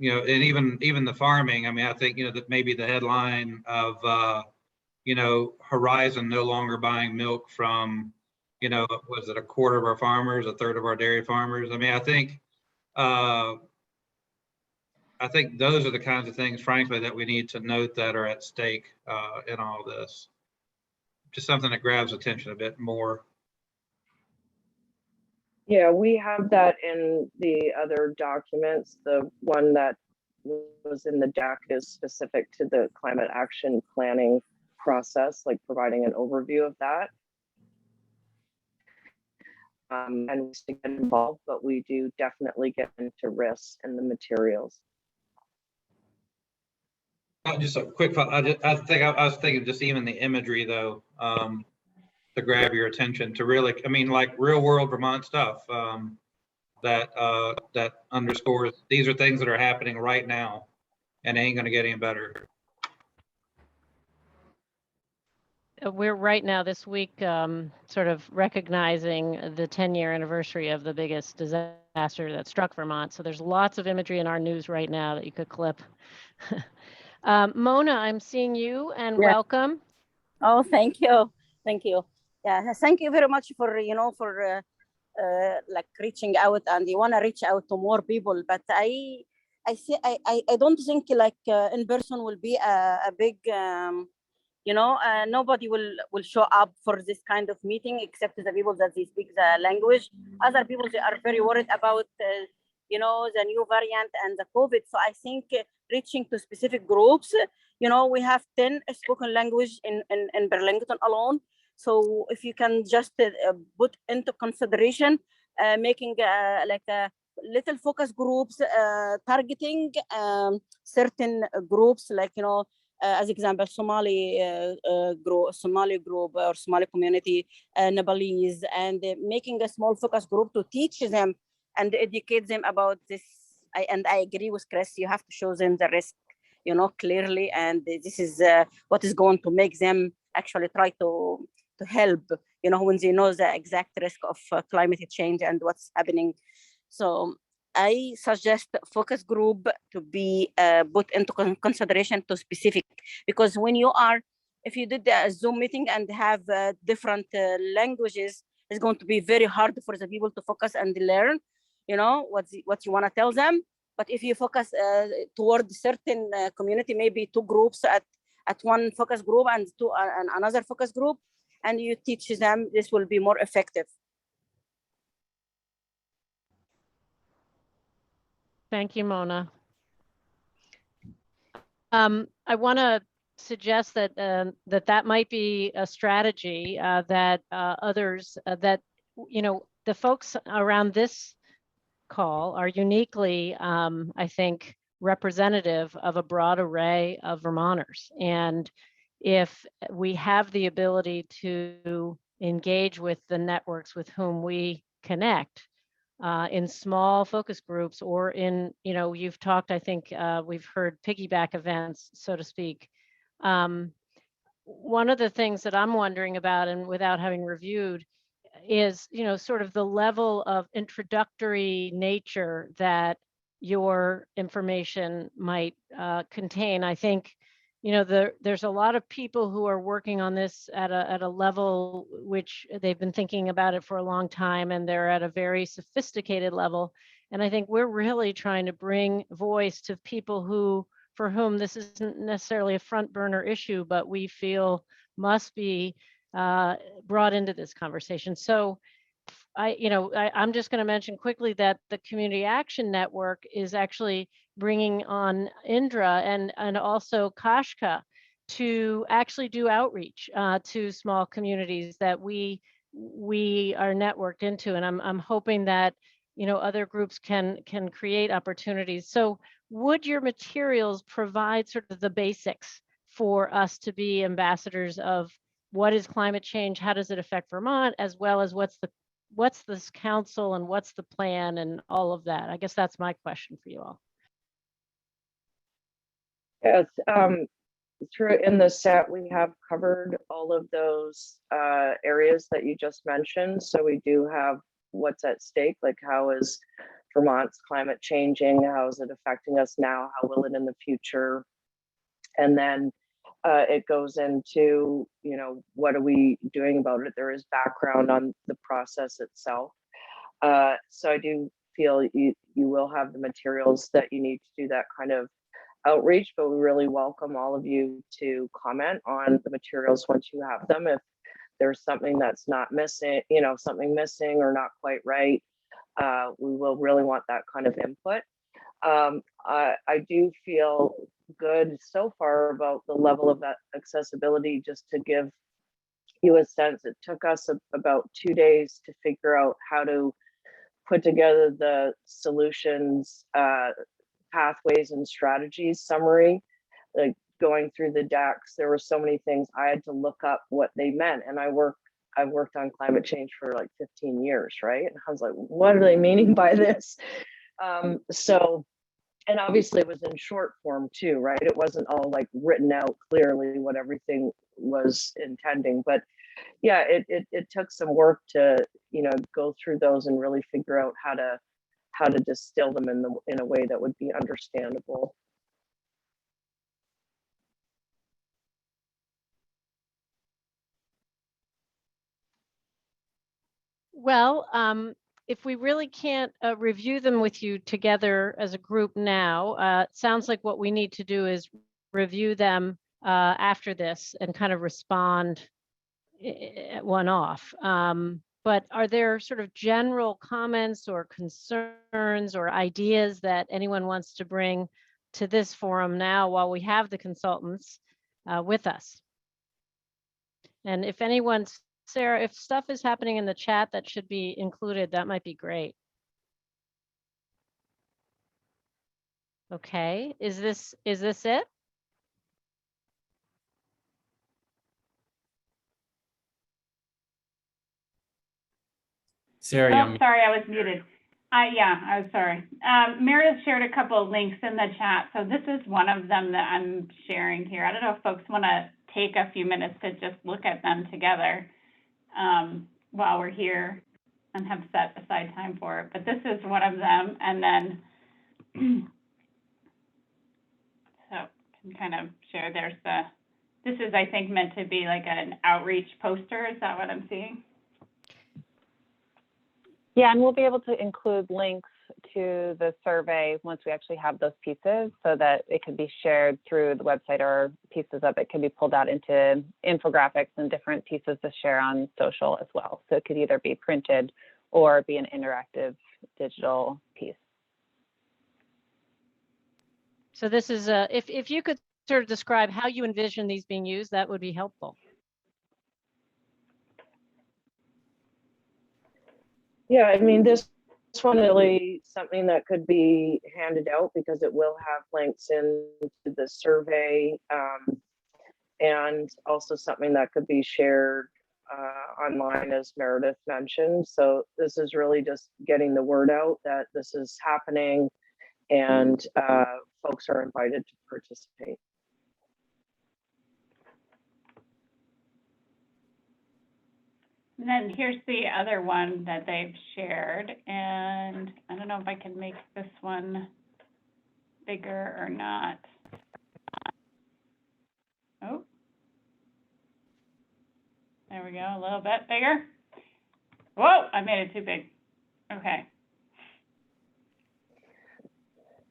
even the farming, I mean, I think, that maybe the headline of, Horizon no longer buying milk from, was it a quarter of our farmers, a third of our dairy farmers? I mean, I think those are the kinds of things, frankly, that we need to note that are at stake in all this. Just something that grabs attention a bit more. Yeah, we have that in the other documents. The one that was in the deck is specific to the climate action planning process, like providing an overview of that. And we still get involved, but we do definitely get into risks in the materials. Just a quick, I was thinking just even the imagery though, to grab your attention to really, I mean, like real world Vermont stuff, that underscores these are things that are happening right now and ain't gonna get any better. We're right now this week sort of recognizing the 10-year anniversary of the biggest disaster that struck Vermont. So there's lots of imagery in our news right now that you could clip. Mona, I'm seeing you and Yeah. welcome. Oh, thank you. Thank you. Yeah, thank you very much for, like reaching out, and you want to reach out to more people. But I don't think like in person will be a big, nobody will show up for this kind of meeting except the people that they speak the language. Other people, they are very worried about, the new variant and the COVID. So I think reaching to specific groups, we have 10 spoken language in Burlington alone. So if you can just put into consideration making like a little focus groups, targeting certain groups, like, as example, Somali group or Somali community, Nepalese, and making a small focus group to teach them and educate them about this. I agree with Chris, you have to show them the risk, clearly, and this is what is going to make them actually try to help, when they know the exact risk of climate change and what's happening. So I suggest focus group to be put into consideration to specific, because if you did a Zoom meeting and have different languages, it's going to be very hard for the people to focus and learn, what you want to tell them. But if you focus toward certain community, maybe two groups at one focus group and another focus group, and you teach them, this will be more effective. Thank you, Mona. I want to suggest that that might be a strategy that others that the folks around this call are uniquely, I think, representative of a broad array of Vermonters. And if we have the ability to engage with the networks with whom we connect, in small focus groups, or in, you've talked, I think we've heard piggyback events, so to speak. One of the things that I'm wondering about, and without having reviewed, is, sort of the level of introductory nature that your information might contain. I think, there's a lot of people who are working on this at a level which they've been thinking about it for a long time, and they're at a very sophisticated level. And I think we're really trying to bring voice to people for whom this isn't necessarily a front burner issue, but we feel must be brought into this conversation. So I'm just going to mention quickly that the Community Action Network is actually bringing on Indra and also Kashka to actually do outreach to small communities that we are networked into. And I'm hoping that, other groups can create opportunities. So would your materials provide sort of the basics for us to be ambassadors of what is climate change, how does it affect Vermont, as well as what's this council and what's the plan and all of that? I guess that's my question for you all. Yes, through in the set, we have covered all of those areas that you just mentioned. So we do have what's at stake, like how is Vermont's climate changing? How is it affecting us now? How will it in the future? And then it goes into, what are we doing about it? There is background on the process itself. So I do feel you will have the materials that you need to do that kind of outreach, but we really welcome all of you to comment on the materials once you have them. If there's something that's not missing, something missing or not quite right, we will really want that kind of input. I do feel good so far about the level of that accessibility. Just to give you a sense, it took us about 2 days to figure out how to put together the solutions, pathways and strategies summary. Like going through the decks, there were so many things I had to look up what they meant. And I've worked on climate change for like 15 years, right? And I was like, what are they meaning by this? So, and obviously it was in short form too, right? It wasn't all like written out clearly what everything was intending, but yeah, it took some work to, go through those and really figure out how to distill them in a way that would be understandable. Well, if we really can't review them with you together as a group now, it sounds like what we need to do is review them after this and kind of respond one off. But are there sort of general comments or concerns or ideas that anyone wants to bring to this forum now while we have the consultants with us? And if anyone's, Sarah, if stuff is happening in the chat that should be included, that might be great. Okay, is this it? Sarah, oh, sorry, I was muted. Yeah, I was sorry. Meredith shared a couple of links in the chat. So this is one of them that I'm sharing here. I don't know if folks want to take a few minutes to just look at them together while we're here and have set aside time for it. But this is one of them. And then, so I can kind of share, this is, I think, meant to be like an outreach poster. Is that what I'm seeing? Yeah, and we'll be able to include links to the survey once we actually have those pieces so that it can be shared through the website, or pieces of it can be pulled out into infographics and different pieces to share on social as well. So it could either be printed or be an interactive digital piece. So this is, if you could sort of describe how you envision these being used, that would be helpful. Yeah, I mean, this one really something that could be handed out because it will have links into the survey, and also something that could be shared online, as Meredith mentioned. So this is really just getting the word out that this is happening, and folks are invited to participate. And then here's the other one that they've shared, and I don't know if I can make this one bigger or not. Oh, there we go, a little bit bigger. Whoa, I made it too big. Okay.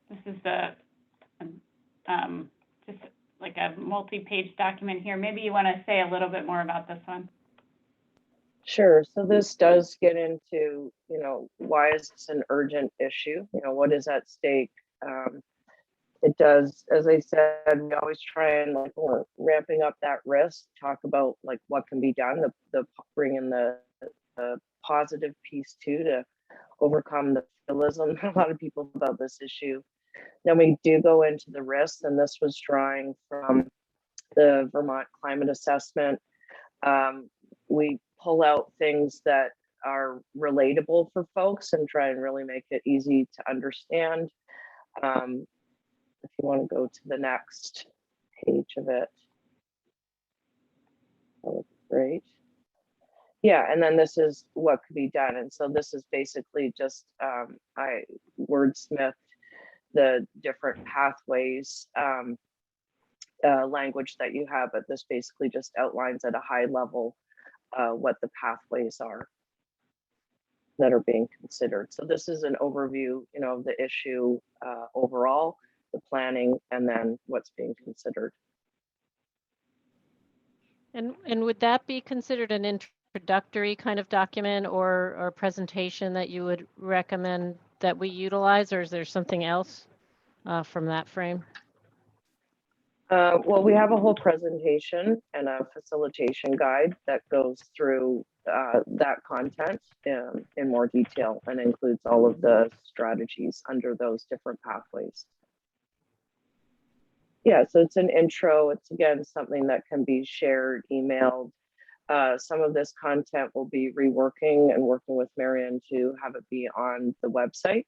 This is the just like a multi-page document here. Maybe you want to say a little bit more about this one. Sure. So this does get into, why is this an urgent issue? What is at stake? It does, as I said, we always try and like we're ramping up that risk, talk about like what can be done, the bring in the positive piece too, to overcome the fatalism a lot of people about this issue. Then we do go into the risks, and this was drawing from the Vermont climate assessment. We pull out things that are relatable for folks and try and really make it easy to understand. If you want to go to the next page of it, that would be great. Yeah, and then this is what could be done. And so this is basically just, I wordsmithed the different pathways language that you have, but this basically just outlines at a high level what the pathways are that are being considered. So this is an overview, of the issue overall, the planning, and then what's being considered. And would that be considered an introductory kind of document or presentation that you would recommend that we utilize, or is there something else from that frame? Well, we have a whole presentation and a facilitation guide that goes through that content in more detail and includes all of the strategies under those different pathways. Yeah, so it's an intro. It's again something that can be shared, emailed. Some of this content will be reworking and working with Marion to have it be on the website.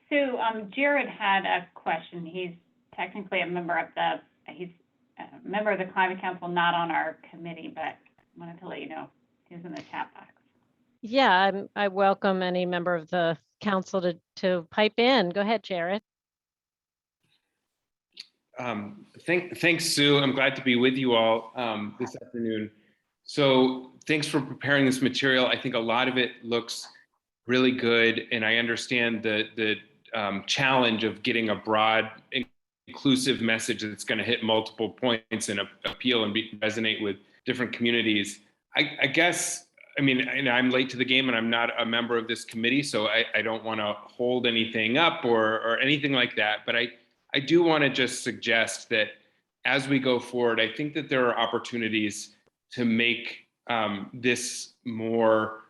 Sue, Jared had a question. He's technically a member of the Climate Council, not on our committee, but wanted to let you know he's in the chat box. Yeah, I welcome any member of the council to pipe in. Go ahead, Jared. Thanks, Sue. I'm glad to be with you all this afternoon. So thanks for preparing this material. I think a lot of it looks really good, and I understand the challenge of getting a broad, inclusive message that's going to hit multiple points and appeal and resonate with different communities. I guess, I mean, and I'm late to the game and I'm not a member of this committee, so I don't want to hold anything up or anything like that. But I do want to just suggest that as we go forward, I think that there are opportunities to make this more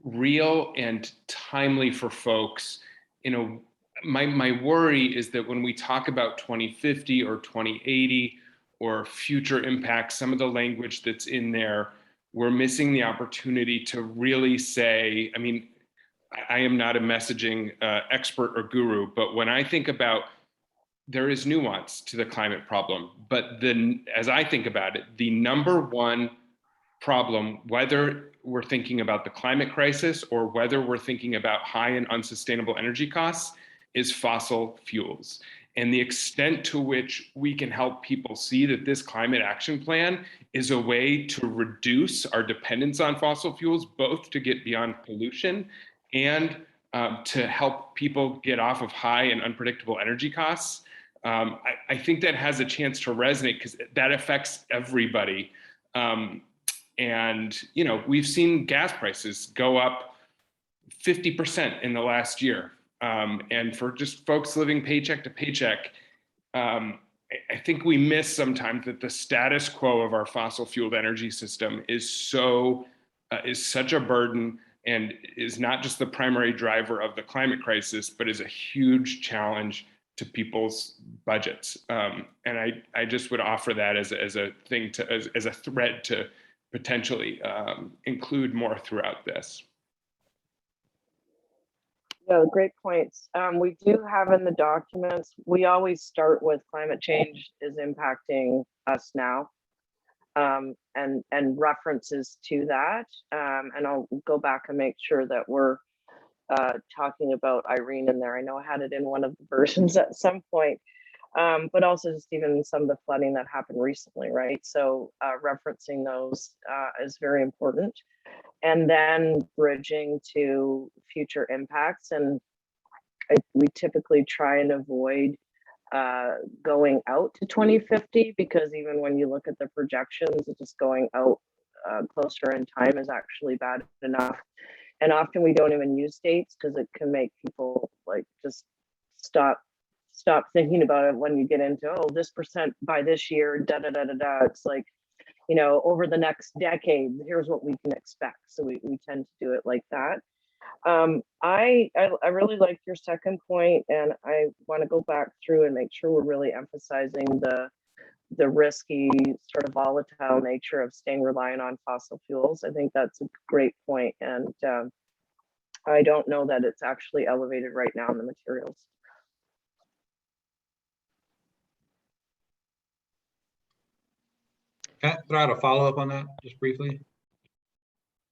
real and timely for folks. You know, my worry is that when we talk about 2050 or 2080 or future impacts, some of the language that's in there, we're missing the opportunity to really say, I mean, I am not a messaging expert or guru, but when I think about, there is nuance to the climate problem, but then as I think about it, the number one problem, whether we're thinking about the climate crisis or whether we're thinking about high and unsustainable energy costs, is fossil fuels. And the extent to which we can help people see that this climate action plan is a way to reduce our dependence on fossil fuels, both to get beyond pollution and to help people get off of high and unpredictable energy costs. I think that has a chance to resonate because that affects everybody. And, you know, we've seen gas prices go up 50% in the last year. And for just folks living paycheck to paycheck, I think we miss sometimes that the status quo of our fossil fueled energy system is such a burden and is not just the primary driver of the climate crisis, but is a huge challenge to people's budgets. And I just would offer that as a thing as a thread to potentially include more throughout this. Yeah, great points. We do have in the documents, we always start with climate change is impacting us now, and references to that. And I'll go back and make sure that we're talking about Irene in there. I know I had it in one of the versions at some point, but also just even some of the flooding that happened recently, right? So referencing those is very important. And then bridging to future impacts. And we typically try and avoid going out to 2050, because even when you look at the projections, just going out closer in time is actually bad enough. And often we don't even use dates because it can make people like just stop thinking about it when you get into, oh, this percent by this year, da da da da da. It's like, you know, over the next decade, here's what we can expect. So we tend to do it like that. I really like your second point, and I want to go back through and make sure we're really emphasizing the risky, sort of volatile nature of staying reliant on fossil fuels. I think that's a great point, and I don't know that it's actually elevated right now in the materials. Can I throw out a follow-up on that just briefly?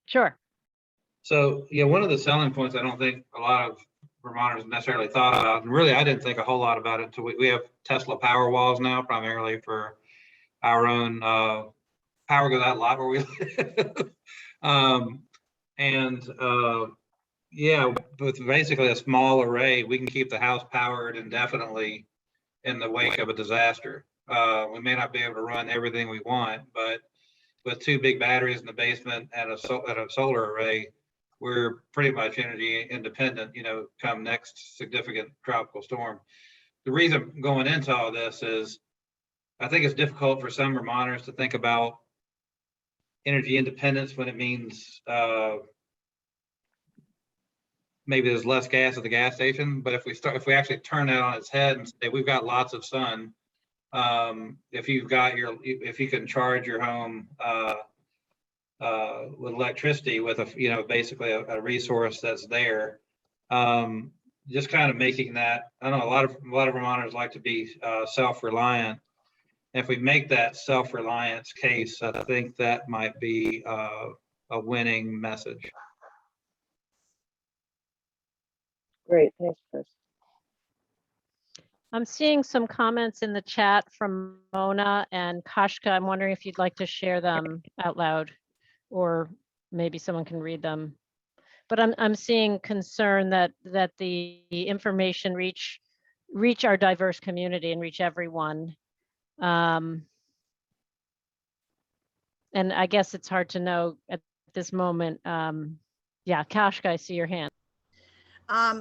Sure. So, yeah, one of the selling points I don't think a lot of Vermonters necessarily thought about, and really I didn't think a whole lot about it until we have Tesla power walls now, primarily for our own power goes out a lot where we live. Yeah, with basically a small array, we can keep the house powered indefinitely in the wake of a disaster. We may not be able to run everything we want, but with 2 big batteries in the basement and a solar array, we're pretty much energy independent, come next significant tropical storm. The reason going into all this is I think it's difficult for some Vermonters to think about energy independence when it means maybe there's less gas at the gas station. But if we actually turn that on its head and say we've got lots of sun, if you can charge your home with electricity with basically a resource that's there, just kind of making that, I don't know, a lot of Vermonters like to be self-reliant. If we make that self-reliance case, I think that might be a winning message. Great, thanks, Chris. I'm seeing some comments in the chat from Mona and Kashka. I'm wondering if you'd like to share them out loud, or maybe someone can read them. But I'm seeing concern that the information reach our diverse community and reach everyone. And I guess it's hard to know at this moment. Yeah, Kashka, I see your hand.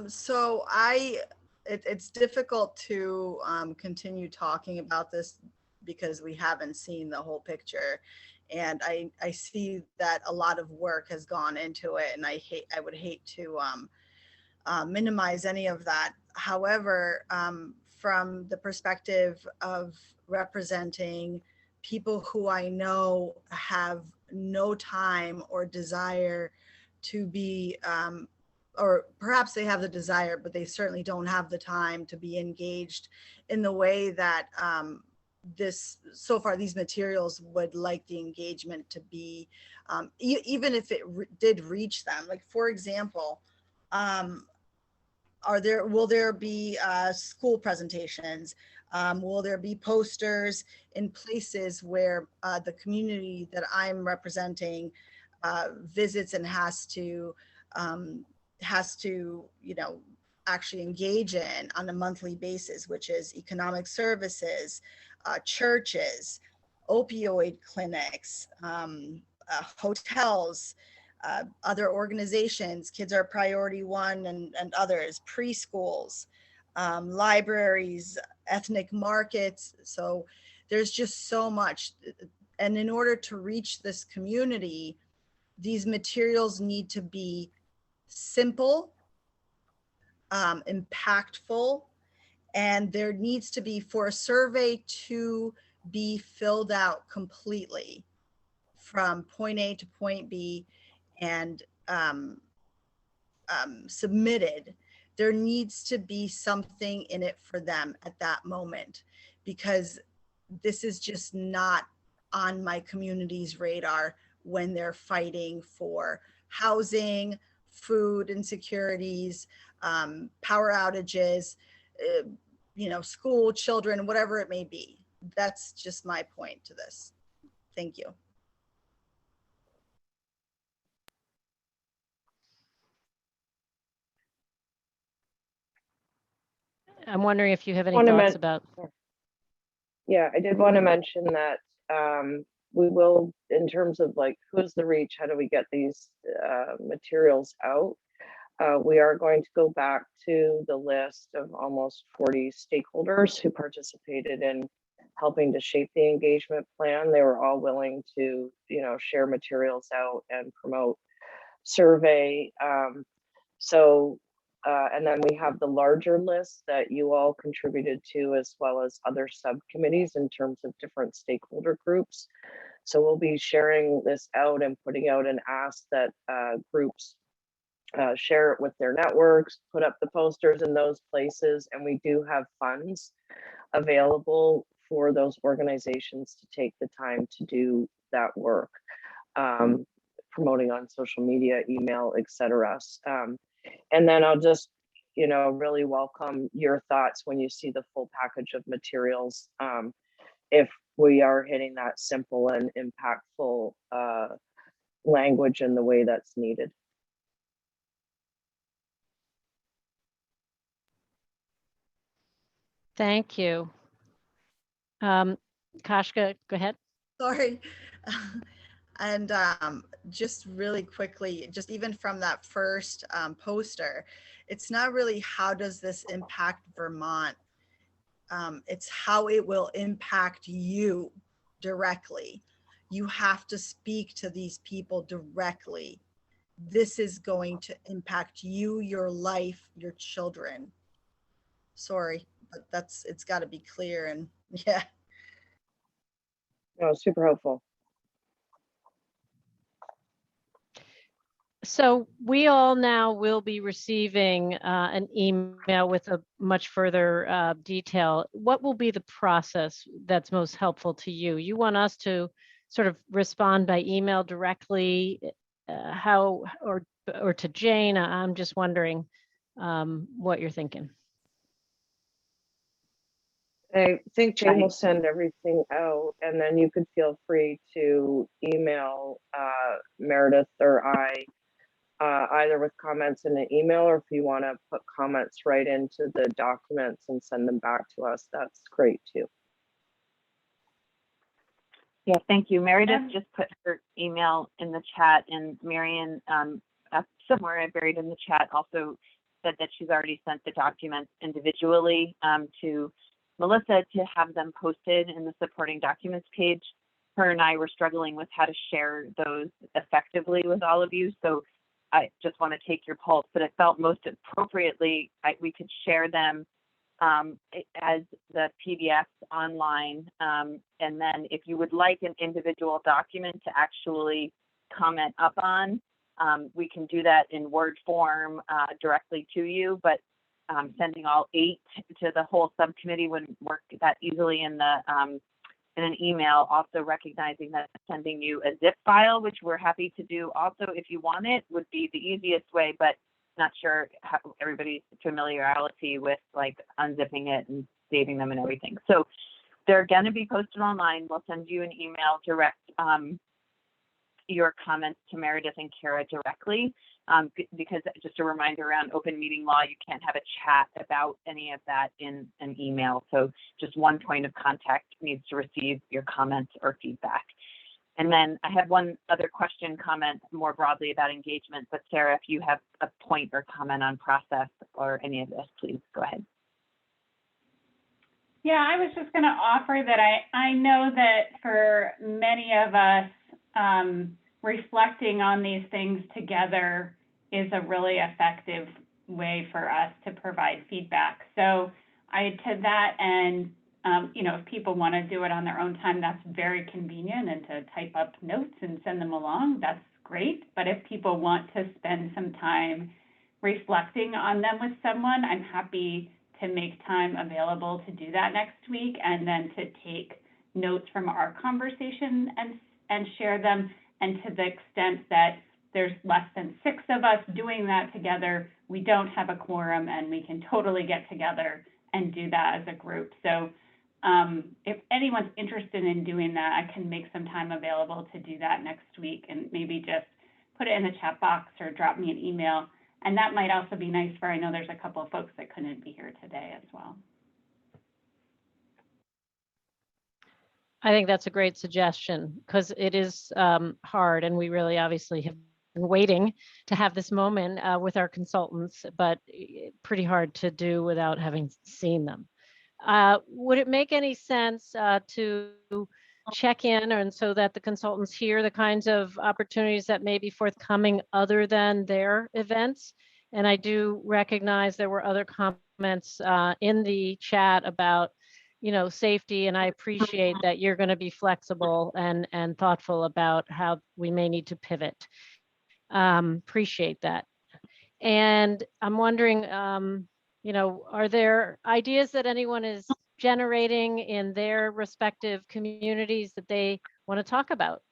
So it's difficult to continue talking about this because we haven't seen the whole picture. And I see that a lot of work has gone into it, and I would hate to minimize any of that. However, from the perspective of representing people who I know have no time or desire to be, or perhaps they have the desire, but they certainly don't have the time to be engaged in the way that so far these materials would like the engagement to be, even if it did reach them. Like, for example, will there be school presentations? Will there be posters in places where the community that I'm representing visits and has to actually engage in on a monthly basis, which is economic services, churches, opioid clinics, hotels, other organizations, Kids Are Priority One and others, preschools, libraries, ethnic markets. So there's just so much. And in order to reach this community, these materials need to be simple, impactful, and there needs to be, for a survey to be filled out completely from point A to point B and submitted, there needs to be something in it for them at that moment, because this is just not on my community's radar when they're fighting for housing, food insecurities, power outages, school children, whatever it may be. That's just my point to this. Thank you. I'm wondering if you have any thoughts about. Yeah, I did want to mention that we will, in terms of like who's the reach, how do we get these materials out? We are going to go back to the list of almost 40 stakeholders who participated in helping to shape the engagement plan. They were all willing to, share materials out and promote survey. And then we have the larger list that you all contributed to, as well as other subcommittees in terms of different stakeholder groups. So we'll be sharing this out and putting out an ask that groups share it with their networks, put up the posters in those places. And we do have funds available for those organizations to take the time to do that work, promoting on social media, email, etc. And then I'll just, really welcome your thoughts when you see the full package of materials, if we are hitting that simple and impactful language in the way that's needed. Thank you. Kashka, go ahead. Sorry. And just really quickly, just even from that first poster, it's not really how does this impact Vermont? It's how it will impact you directly. You have to speak to these people directly. This is going to impact you, your life, your children. Sorry, but it's got to be clear. And yeah. No, super helpful. So we all now will be receiving an email with a much further detail. What will be the process that's most helpful to you? You want us to sort of respond by email directly, how, or to Jane? I'm just wondering what you're thinking. I think Jane will send everything out, and then you could feel free to email Meredith or I, either with comments in an email, or if you want to put comments right into the documents and send them back to us, that's great too. Yeah, thank you. Meredith just put her email in the chat, and Marion, somewhere buried in the chat, also said that she's already sent the documents individually to Melissa to have them posted in the supporting documents page. Her and I were struggling with how to share those effectively with all of you. So I just want to take your pulse, but it felt most appropriately we could share them as the PDFs online. And then if you would like an individual document to actually comment up on, we can do that in Word form directly to you, but sending all 8 to the whole subcommittee wouldn't work that easily in an email. Also recognizing that sending you a zip file, which we're happy to do also if you want it, would be the easiest way, but not sure how everybody's familiarity with like unzipping it and saving them and everything. So they're going to be posted online. We'll send you an email direct your comments to Meredith and Kara directly, because just a reminder around open meeting law, you can't have a chat about any of that in an email. So just one point of contact needs to receive your comments or feedback. And then I have one other question, comment more broadly about engagement, but Sarah, if you have a point or comment on process or any of this, please go ahead. Yeah, I was just going to offer that I know that for many of us, reflecting on these things together is a really effective way for us to provide feedback. So to that end, if people want to do it on their own time, that's very convenient, and to type up notes and send them along, that's great. But if people want to spend some time reflecting on them with someone, I'm happy to make time available to do that next week, and then to take notes from our conversation and share them. And to the extent that there's less than 6 of us doing that together, we don't have a quorum, and we can totally get together and do that as a group. So if anyone's interested in doing that, I can make some time available to do that next week, and maybe just put it in the chat box or drop me an email. And that might also be nice for, I know there's a couple of folks that couldn't be here today as well. I think that's a great suggestion, because it is hard, and we really obviously have been waiting to have this moment with our consultants, but pretty hard to do without having seen them. Would it make any sense to check in, and so that the consultants hear the kinds of opportunities that may be forthcoming other than their events? And I do recognize there were other comments in the chat about safety, and I appreciate that you're going to be flexible and thoughtful about how we may need to pivot. Appreciate that. And I'm wondering, are there ideas that anyone is generating in their respective communities that they want to talk about?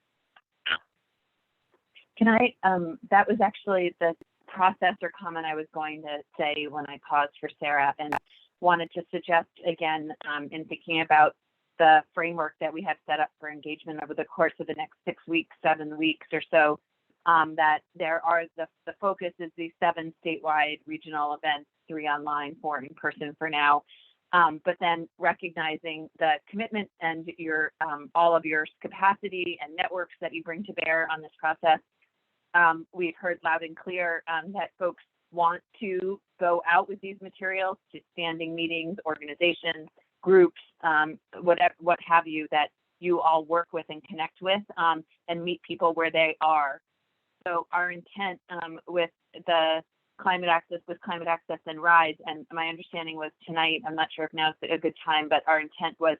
Can I, that was actually the process or comment I was going to say when I paused for Sarah, and wanted to suggest again, in thinking about the framework that we have set up for engagement over the course of the next 6 weeks, 7 weeks or so, that there are the focus is these 7 statewide regional events, 3 online, 4 in person for now. but then recognizing the commitment and your all of your capacity and networks that you bring to bear on this process. We've heard loud and clear that folks want to go out with these materials to standing meetings, organizations, groups, whatever, what have you, that you all work with and connect with, and meet people where they are. So our intent with Climate Access and RISE, and my understanding was tonight, I'm not sure if now's a good time, but our intent was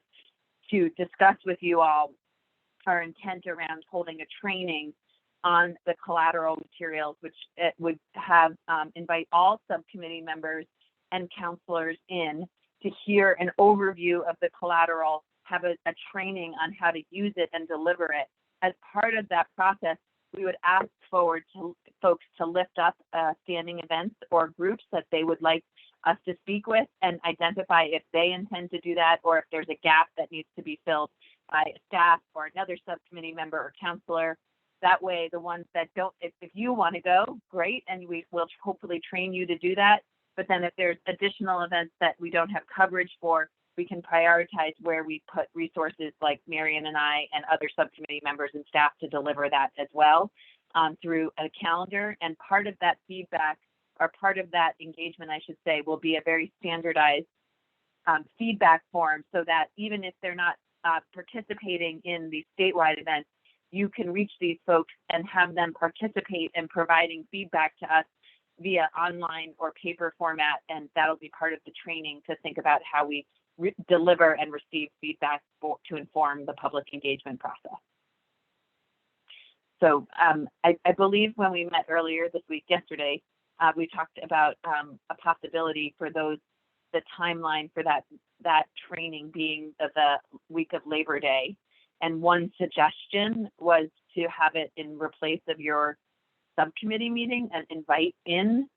to discuss with you all our intent around holding a training on the collateral materials, which it would have invite all subcommittee members and counselors in to hear an overview of the collateral, have a training on how to use it and deliver it. As part of that process, we would ask forward to folks to lift up standing events or groups that they would like us to speak with and identify if they intend to do that, or if there's a gap that needs to be filled by staff or another subcommittee member or counselor. That way, the ones that don't, if you want to go, great, and we will hopefully train you to do that. But then if there's additional events that we don't have coverage for, we can prioritize where we put resources like Marion and I and other subcommittee members and staff to deliver that as well through a calendar. And part of that feedback, or part of that engagement, I should say, will be a very standardized feedback form, so that even if they're not participating in the statewide events, you can reach these folks and have them participate in providing feedback to us via online or paper format. And that'll be part of the training to think about how we deliver and receive feedback to inform the public engagement process. So I believe when we met earlier this week, yesterday, we talked about a possibility for the timeline for that training being the week of Labor Day. And one suggestion was to have it in place of your subcommittee meeting and invite in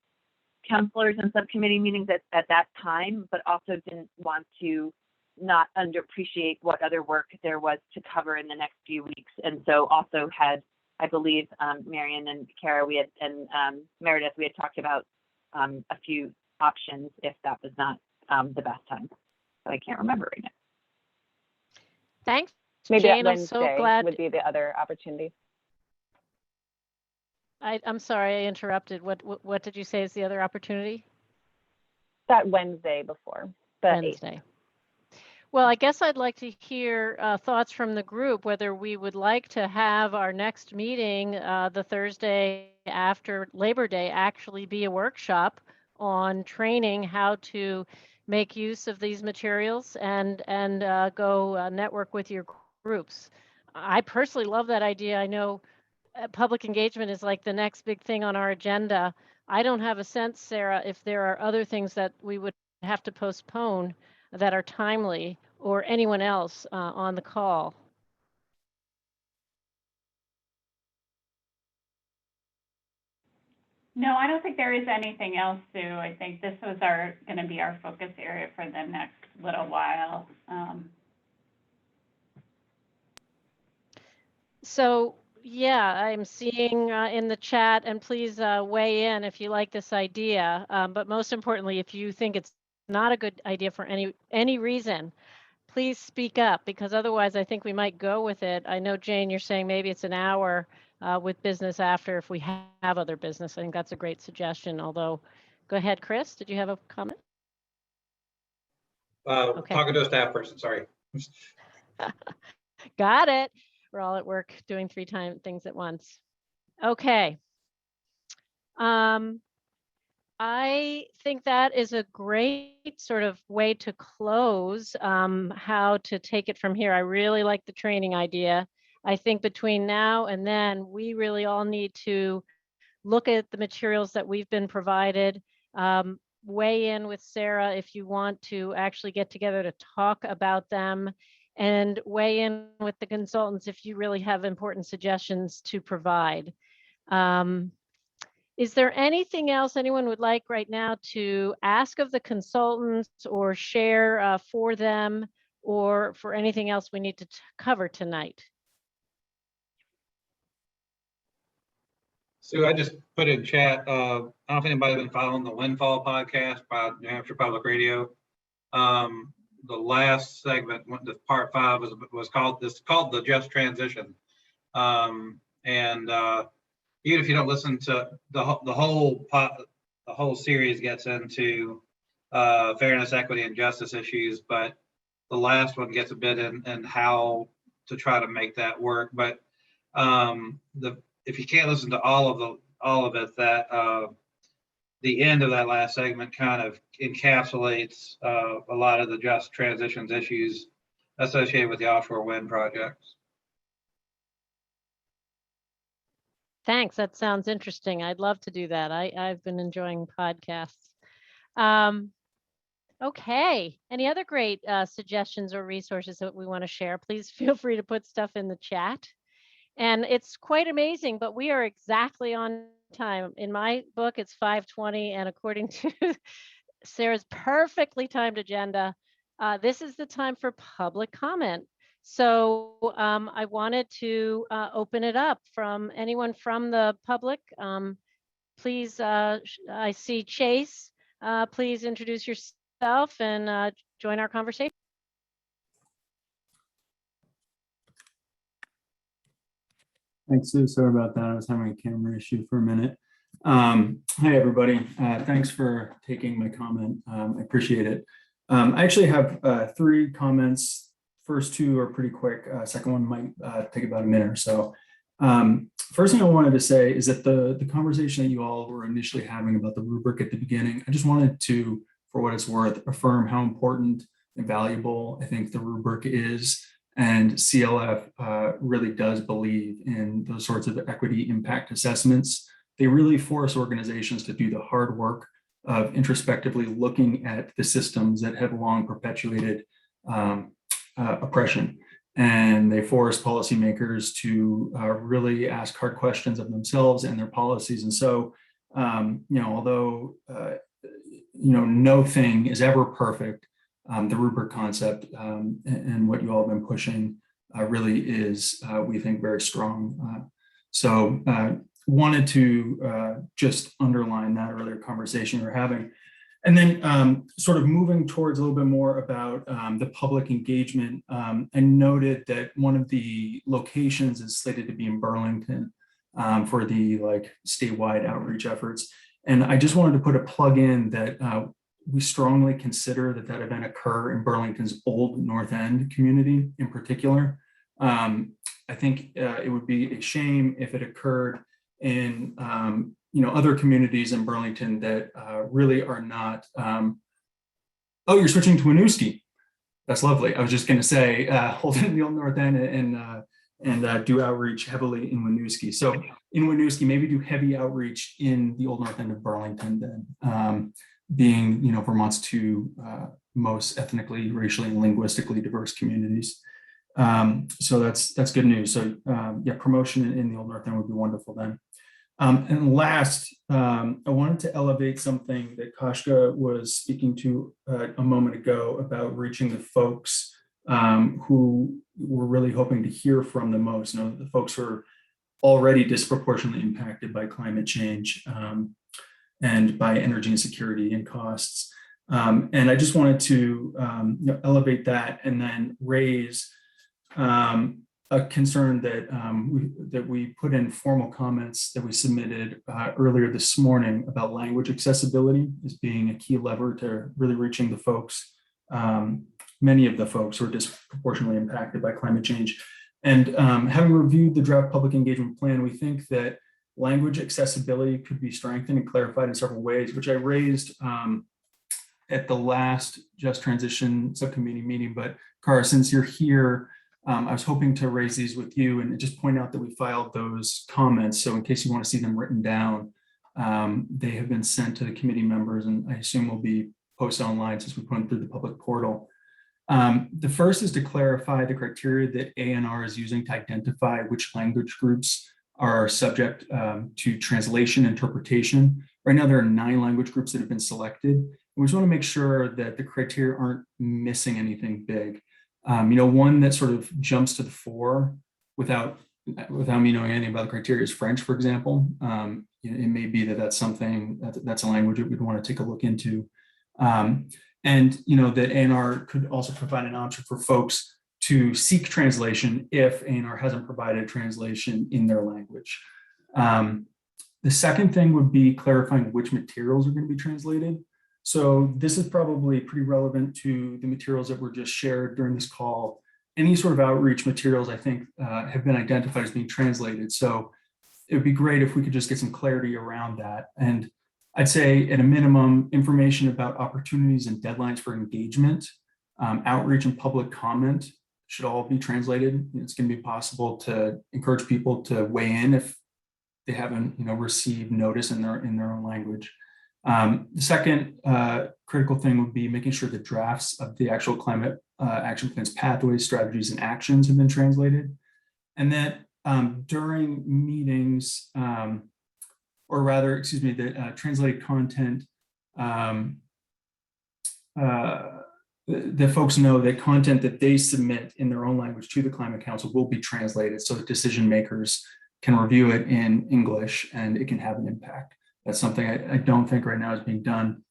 counselors and subcommittee meetings at that time, but also didn't want to not underappreciate what other work there was to cover in the next few weeks. And so also had, I believe, Marion and Kara, and Meredith, we had talked about a few options if that was not the best time. But I can't remember right now. Thanks, Maybe Jane. that I'm Wednesday so glad. would be the other opportunity. I'm sorry, I interrupted. What did you say is the other opportunity? That Wednesday before the 8th. Wednesday. Well, I guess I'd like to hear thoughts from the group, whether we would like to have our next meeting the Thursday after Labor Day actually be a workshop on training how to make use of these materials and go network with your groups. I personally love that idea. I know public engagement is like the next big thing on our agenda. I don't have a sense, Sarah, if there are other things that we would have to postpone that are timely, or anyone else on the call. No, I don't think there is anything else, Sue. I think this was going to be our focus area for the next little while. So yeah, I'm seeing in the chat, and please weigh in if you like this idea. But most importantly, if you think it's not a good idea for any reason, please speak up, because otherwise I think we might go with it. I know, Jane, you're saying maybe it's an hour with business after if we have other business. I think that's a great suggestion, although, go ahead, Chris, did you have a comment? Okay. Talking to a staff person, sorry. Got it. We're all at work doing 3 things at once. Okay. I think that is a great sort of way to close how to take it from here. I really like the training idea. I think between now and then, we really all need to look at the materials that we've been provided, weigh in with Sarah if you want to actually get together to talk about them, and weigh in with the consultants if you really have important suggestions to provide. Is there anything else anyone would like right now to ask of the consultants or share for them, or for anything else we need to cover tonight? Sue, I just put in chat, I don't know if anybody's been following the Windfall podcast by New Hampshire Public Radio. The last segment, the part 5 was called the just transition. And even if you don't listen to the whole series gets into fairness, equity, and justice issues, but the last one gets a bit in how to try to make that work. But if you can't listen to all of it, that the end of that last segment kind of encapsulates a lot of the just transitions issues associated with the offshore wind projects. Thanks. That sounds interesting. I'd love to do that. I've been enjoying podcasts. Okay. Any other great suggestions or resources that we want to share? Please feel free to put stuff in the chat. And it's quite amazing, but we are exactly on time. In my book, it's 5:20, and according to Sarah's perfectly timed agenda, this is the time for public comment. So I wanted to open it up from anyone from the public. Please, I see Chase. Please introduce yourself and join our conversation. Thanks, Sue. Sorry about that. I was having a camera issue for a minute. Hi, everybody. Thanks for taking my comment. I appreciate it. I actually have 3 comments. First 2 are pretty quick. Second one might take about a minute or so. First thing I wanted to say is that the conversation that you all were initially having about the rubric at the beginning, I just wanted to, for what it's worth, affirm how important and valuable I think the rubric is. And CLF really does believe in those sorts of equity impact assessments. They really force organizations to do the hard work of introspectively looking at the systems that have long perpetuated oppression. And they force policymakers to really ask hard questions of themselves and their policies. And so, although, no thing is ever perfect, the rubric concept and what you all have been pushing really is, we think, very strong. So wanted to just underline that earlier conversation we were having. And then sort of moving towards a little bit more about the public engagement, I noted that one of the locations is slated to be in Burlington for the statewide outreach efforts. And I just wanted to put a plug in that we strongly consider that event occur in Burlington's Old North End community in particular. I think it would be a shame if it occurred in other communities in Burlington that really are not. Oh, you're switching to Winooski. That's lovely. I was just going to say hold it in the Old North End and do outreach heavily in Winooski. So in Winooski, maybe do heavy outreach in the Old North End of Burlington then. Being, Vermont's 2 most ethnically, racially, and linguistically diverse communities. So that's good news. So yeah, promotion in the Old North End would be wonderful then. And last, I wanted to elevate something that Kashka was speaking to a moment ago about reaching the folks who we're really hoping to hear from the most, the folks who are already disproportionately impacted by climate change. And by energy insecurity and costs. And I just wanted to elevate that and then raise a concern that we put in formal comments that we submitted earlier this morning about language accessibility as being a key lever to really reaching the folks, many of the folks who are disproportionately impacted by climate change. And having reviewed the draft public engagement plan, we think that language accessibility could be strengthened and clarified in several ways, which I raised at the last Just Transition Subcommittee meeting. But Cara, since you're here, I was hoping to raise these with you and just point out that we filed those comments. So in case you want to see them written down, they have been sent to the committee members and I assume will be posted online since we put them through the public portal. The first is to clarify the criteria that ANR is using to identify which language groups are subject to translation interpretation. Right now, there are 9 language groups that have been selected. And we just want to make sure that the criteria aren't missing anything big. One that sort of jumps to the fore without me knowing anything about the criteria is French, for example. It may be that that's something that's a language that we'd want to take a look into. And, that A&R could also provide an option for folks to seek translation if A&R hasn't provided translation in their language. The second thing would be clarifying which materials are going to be translated. So this is probably pretty relevant to the materials that were just shared during this call. Any sort of outreach materials, I think, have been identified as being translated. So it would be great if we could just get some clarity around that. And I'd say at a minimum, information about opportunities and deadlines for engagement, outreach and public comment should all be translated. It's going to be possible to encourage people to weigh in if they haven't, received notice in their own language. The second critical thing would be making sure the drafts of the actual climate action plans, pathways, strategies, and actions have been translated. And that during meetings, or rather, excuse me, the translated content, the folks know that content that they submit in their own language to the Climate Council will be translated so that decision makers can review it in English and it can have an impact. That's something I don't think right now is being done.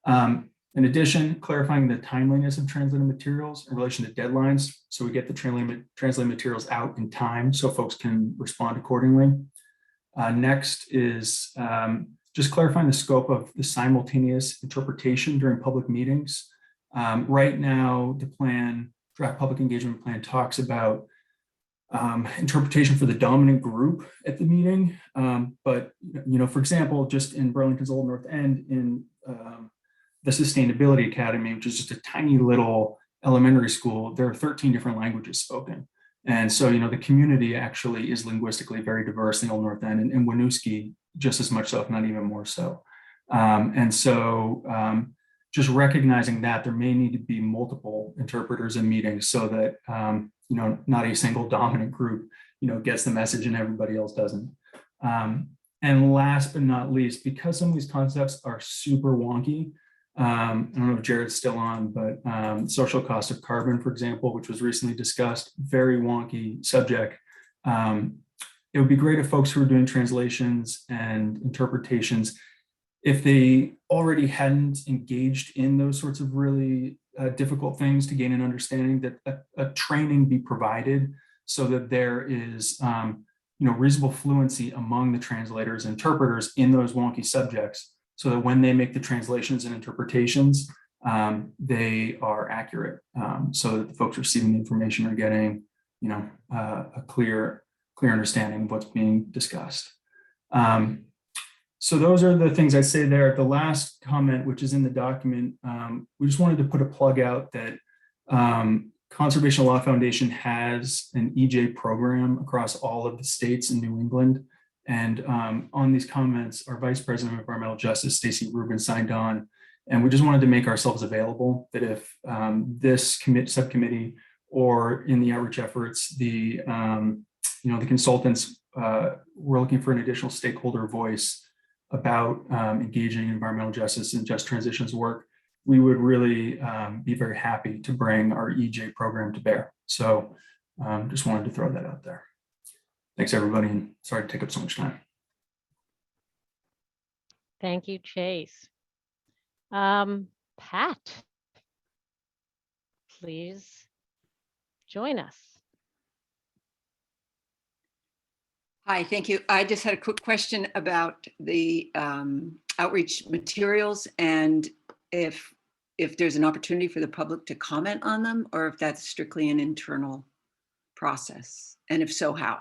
In addition, clarifying the timeliness of translated materials in relation to deadlines, so we get the translated materials out in time so folks can respond accordingly. Next is just clarifying the scope of the simultaneous interpretation during public meetings. Right now, the draft public engagement plan talks about interpretation for the dominant group at the meeting. But, for example, just in Burlington's Old North End in the Sustainability Academy, which is just a tiny little elementary school, there are 13 different languages spoken. And so, the community actually is linguistically very diverse in Old North End, and Winooski just as much so, if not even more so. And so just recognizing that there may need to be multiple interpreters in meetings so that, not a single dominant group, gets the message and everybody else doesn't. And last but not least, because some of these concepts are super wonky, I don't know if Jared's still on, but social cost of carbon, for example, which was recently discussed, very wonky subject. It would be great if folks who are doing translations and interpretations, if they already hadn't engaged in those sorts of really difficult things to gain an understanding, that a training be provided so that there is reasonable fluency among the translators and interpreters in those wonky subjects, so that when they make the translations and interpretations, they are accurate, so that the folks receiving the information are getting a clear understanding of what's being discussed. So those are the things I say there. The last comment, which is in the document, we just wanted to put a plug out that Conservation Law Foundation has an EJ program across all of the states in New England. And on these comments, our Vice President of Environmental Justice, Stacey Rubin, signed on. And we just wanted to make ourselves available that if this subcommittee or in the outreach efforts, the consultants were looking for an additional stakeholder voice about engaging in environmental justice and just transitions work, we would really be very happy to bring our EJ program to bear. So just wanted to throw that out there. Thanks, everybody, and sorry to take up so much time. Thank you, Chase. Pat, please join us. Hi, thank you. I just had a quick question about the outreach materials and if there's an opportunity for the public to comment on them, or if that's strictly an internal process, and if so, how?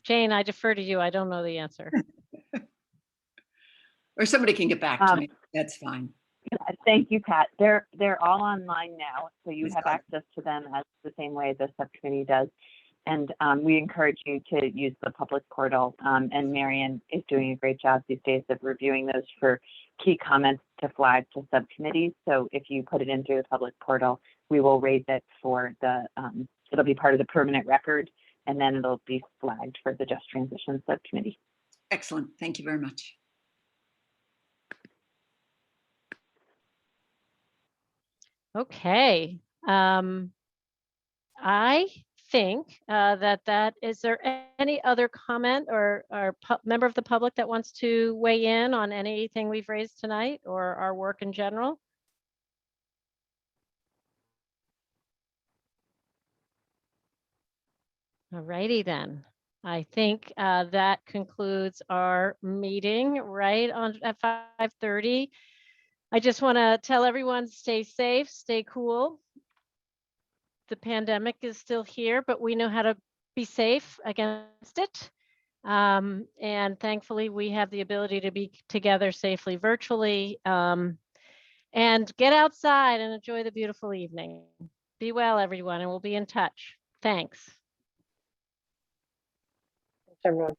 Jane, I defer to you. I don't know the answer. Or somebody can get back to me. That's fine. Thank you, Pat. They're all online now, so you have access to them as the same way the subcommittee does. And we encourage you to use the public portal. And Marion is doing a great job these days of reviewing those for key comments to flag to subcommittees. So if you put it into the public portal, we will raise it for the, it'll be part of the permanent record, and then it'll be flagged for the Just Transition Subcommittee. Excellent. Thank you very much. Okay. I think is there any other comment or member of the public that wants to weigh in on anything we've raised tonight or our work in general? All righty then. I think that concludes our meeting right on at 5:30. I just want to tell everyone, stay safe, stay cool. The pandemic is still here, but we know how to be safe against it. And thankfully, we have the ability to be together safely virtually. And get outside and enjoy the beautiful evening. Be well, everyone, and we'll be in touch. Thanks. Thanks, everyone.